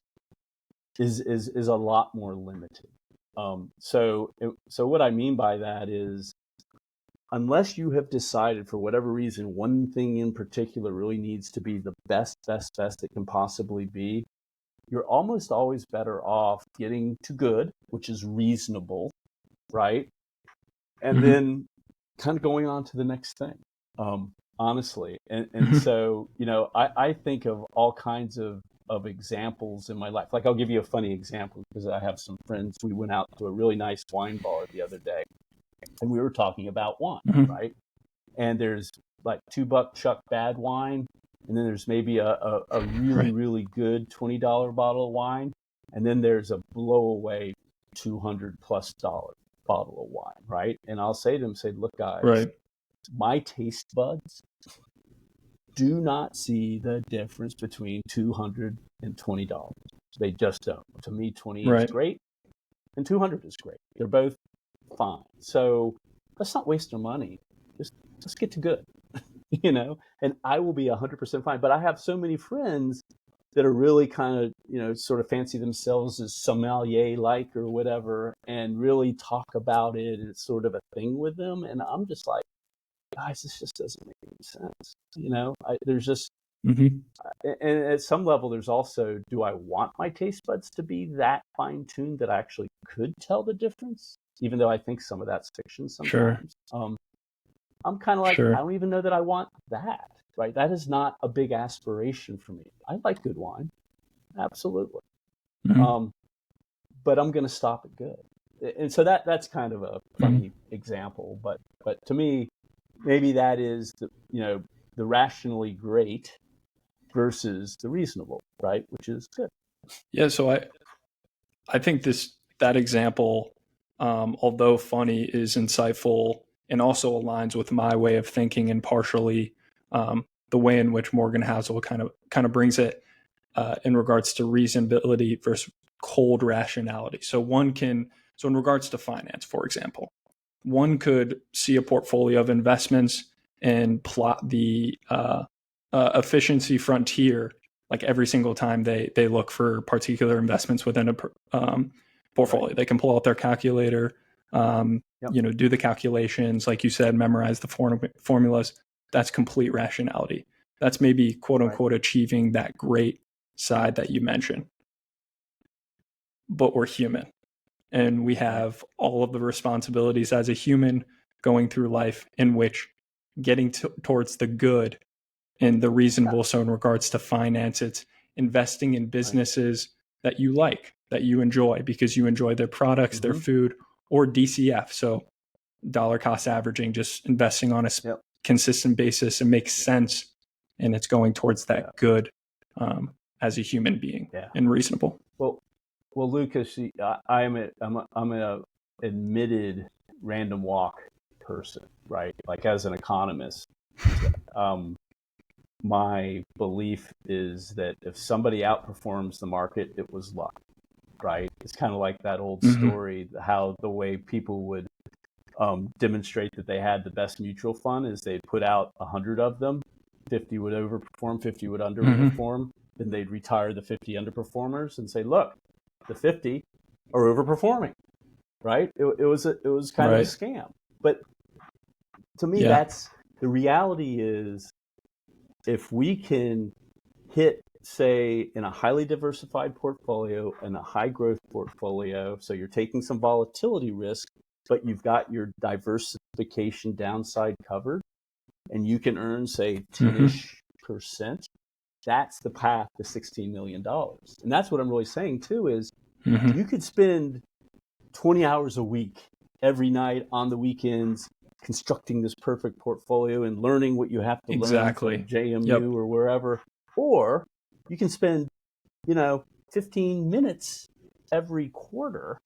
is a lot more limited. So what I mean by that is, unless you have decided for whatever reason one thing in particular really needs to be the best it can possibly be, you're almost always better off getting to good, which is reasonable, right? And then kind of going on to the next thing, honestly. And so, I think of all kinds of examples in my life. Like, I'll give you a funny example because I have some friends. We went out to a really nice wine bar the other day, and we were talking about wine, right? And there's like $2 Chuck bad wine, and then there's maybe a really, really good $20 bottle of wine, and then there's a blow away $200+ bottle of wine, right? And I'll say to them, say, look, guys, Right. my taste buds do not see the difference between $220. They just don't. To me, 28 is Right. great and 200 is great. They're both fine. So let's not waste our money. Just let's get to good, and I will be 100% fine. But I have so many friends that are really kind of, sort of fancy themselves as sommelier-like or whatever, and really talk about it. And it's sort of a thing with them. And I'm just like, guys, this just doesn't make any sense. There's just, Mm-hmm. and at some level, there's also, do I want my taste buds to be that fine-tuned that I actually could tell the difference? Even though I think some of that's fiction Sure. sometimes. I'm kind of like, I Sure. don't even know that I want that, right? That is not a big aspiration for me. I like good wine, absolutely. Mm-hmm. But I'm going to stop at good. And so that's kind of a funny example, but to me, maybe that is the rationally great versus the reasonable, right? Which is good. Yeah. So I think that example, although funny, is insightful and also aligns with my way of thinking, and partially the way in which Morgan Housel kind of brings it in regards to reasonability versus cold rationality. So in regards to finance, for example, one could see a portfolio of investments and plot the efficiency frontier, like every single time they look for particular investments within a portfolio. Right. They can pull out their calculator, Yep. do the calculations, like you said, memorize the formulas. That's complete rationality. That's maybe quote unquote achieving that great side that you mentioned. But we're human, and we have all of the responsibilities as a human going through life, in which getting towards the good and the reasonable. So in regards to finance, it's investing in businesses that you like, that you enjoy because you enjoy their products, their food, or DCF. So dollar cost averaging, just investing on a consistent basis, and makes sense, and it's going towards that good as a human being and reasonable. Well, Lucas, I'm a admitted random walk person, right? Like, as an economist, my belief is that if somebody outperforms the market, it was luck, right? It's kind of like that old story, how the way people would demonstrate that they had the best mutual fund is they'd put out 100 of them, 50 would overperform, 50 would underperform, then they'd retire the 50 underperformers and say, look, the 50 are overperforming, right? It was kind of a scam. But to me, that's the reality. Is if we can hit, say, in a highly diversified portfolio and a high growth portfolio, so you're taking some volatility risk, but you've got your diversification downside covered, and you can earn, say, 10-ish%, that's the path to $16 million. And that's what I'm really saying too, is you could spend 20 hours a week, every night, on the weekends, constructing this perfect portfolio and learning what you have to learn from JMU or wherever. Or you can spend, 15 minutes every quarter,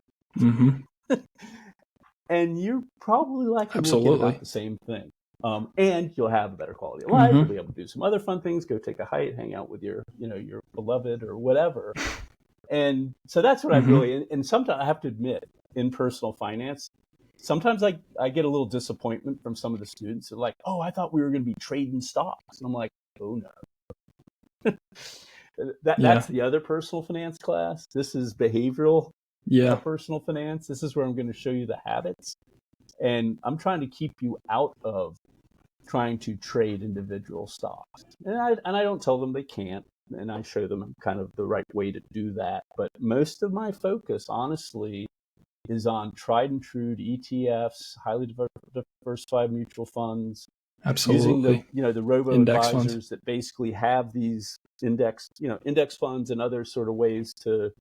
and you're probably likely will get about the same thing. And you'll have a better quality of life. You'll be able to do some other fun things, go take a hike, hang out with your beloved or whatever. And so that's what I really, and sometimes I have to admit, in personal finance, sometimes I get a little disappointment from some of the students. They're like, oh, I thought we were going to be trading stocks. And I'm like, oh no. That's the other personal finance class. This is behavioral personal finance. This is where I'm going to show you the habits. And I'm trying to keep you out of trying to trade individual stocks. And I don't tell them they can't, and I show them kind of the right way to do that. But most of my focus, honestly, is on tried and true ETFs, highly diversified mutual funds, using the robo advisors that basically have these index funds and other sort of ways to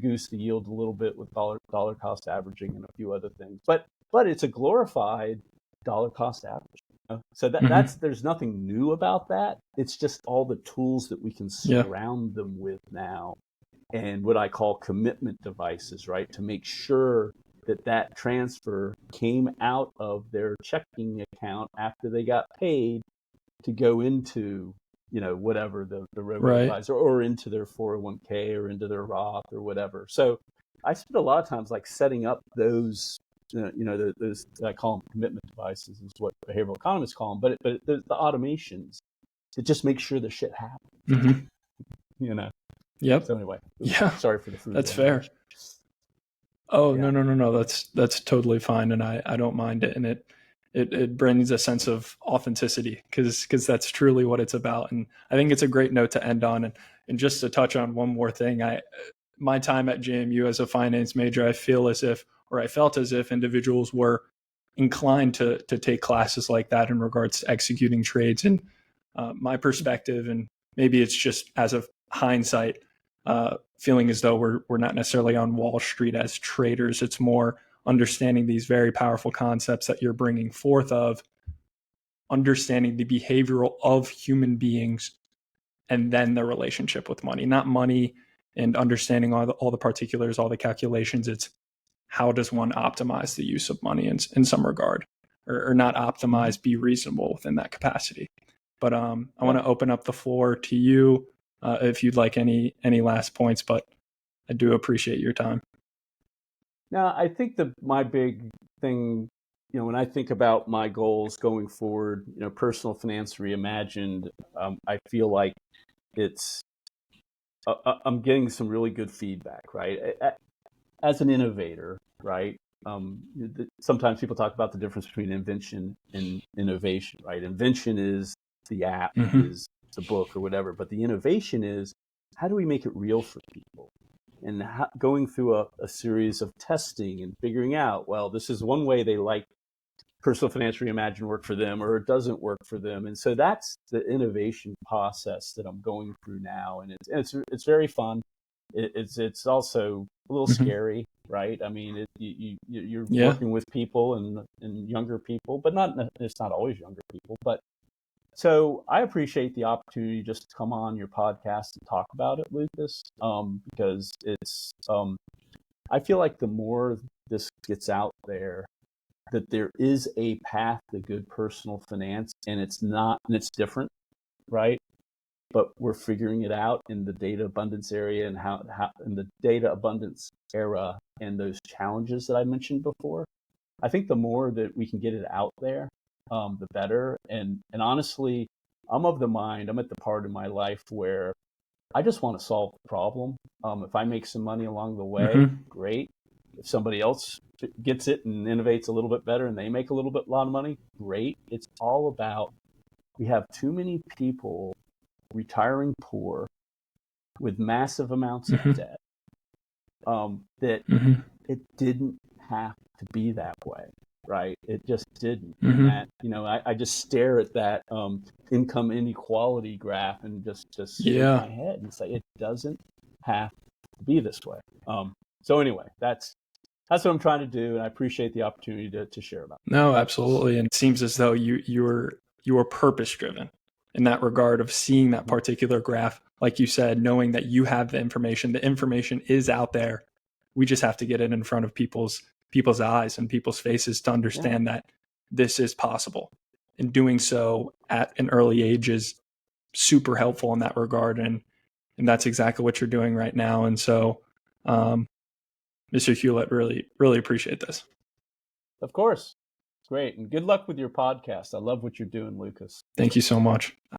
goose the yield a little bit with dollar cost averaging and a few other things. But it's a glorified dollar cost average. So that's there's nothing new about that. It's just all the tools that we can surround them with now and what I call commitment devices, right? To make sure that that transfer came out of their checking account after they got paid to go into, whatever the robo-advisor, or into their 401k or into their Roth or whatever. So I spend a lot of times like setting up those, those, I call them commitment devices, is what behavioral economists call them, but the automations to just make sure the shit happens. Yep. So anyway, Yeah. Sorry for the fruit. That's fair. Oh, yeah. No. That's totally fine. And I don't mind it. And it brings a sense of authenticity because that's truly what it's about. And I think it's a great note to end on. And just to touch on one more thing, my time at JMU as a finance major, I felt as if individuals were inclined to take classes like that in regards to executing trades. And my perspective, and maybe it's just as of hindsight, feeling as though we're not necessarily on Wall Street as traders. It's more understanding these very powerful concepts that you're bringing forth of understanding the behavioral of human beings and then their relationship with money, not money and understanding all the particulars, all the calculations. It's how does one optimize the use of money in some regard, or not optimize, be reasonable within that capacity. But I want to open up the floor to you if you'd like any last points, but I do appreciate your time. Now, I think my big thing, when I think about my goals going forward, Personal Finance Reimagined, I feel like I'm getting some really good feedback, right? As an innovator, right? Sometimes people talk about the difference between invention and innovation, right? Invention is the app, is the book or whatever, but the innovation is how do we make it real for people? And going through a series of testing and figuring out, well, this is one way they like Personal Finance Reimagined work for them, or it doesn't work for them. And so that's the innovation process that I'm going through now. And it's very fun. It's also a little scary, right? I mean, you're working with people and younger people, but it's not always younger people. But so I appreciate the opportunity just to come on your podcast and talk about it, Lucas, because it's I feel like the more this gets out there, that there is a path to good personal finance, and it's different, right? But we're figuring it out in the data abundance area and how in the data abundance era and those challenges that I mentioned before. I think the more that we can get it out there, the better. And honestly, I'm at the part in my life where I just want to solve the problem. If I make some money along the way, great. If somebody else gets it and innovates a little bit better and they make a lot of money, great. It's all about, we have too many people retiring poor with massive amounts of debt, that it didn't have to be that way, right? It just didn't. And that, I just stare at that income inequality graph and just shake my head and say, it doesn't have to be this way. So anyway, that's what I'm trying to do, and I appreciate the opportunity to share about it. No, absolutely. And it seems as though you are purpose driven in that regard of seeing that particular graph, like you said, knowing that you have the information is out there. We just have to get it in front of people's eyes and people's faces to understand that this is possible. And doing so at an early age is super helpful in that regard. And that's exactly what you're doing right now. And so, Mr. Hulett, really, really appreciate this. Of course. It's great. And good luck with your podcast. I love what you're doing, Lucas. Thank you so much.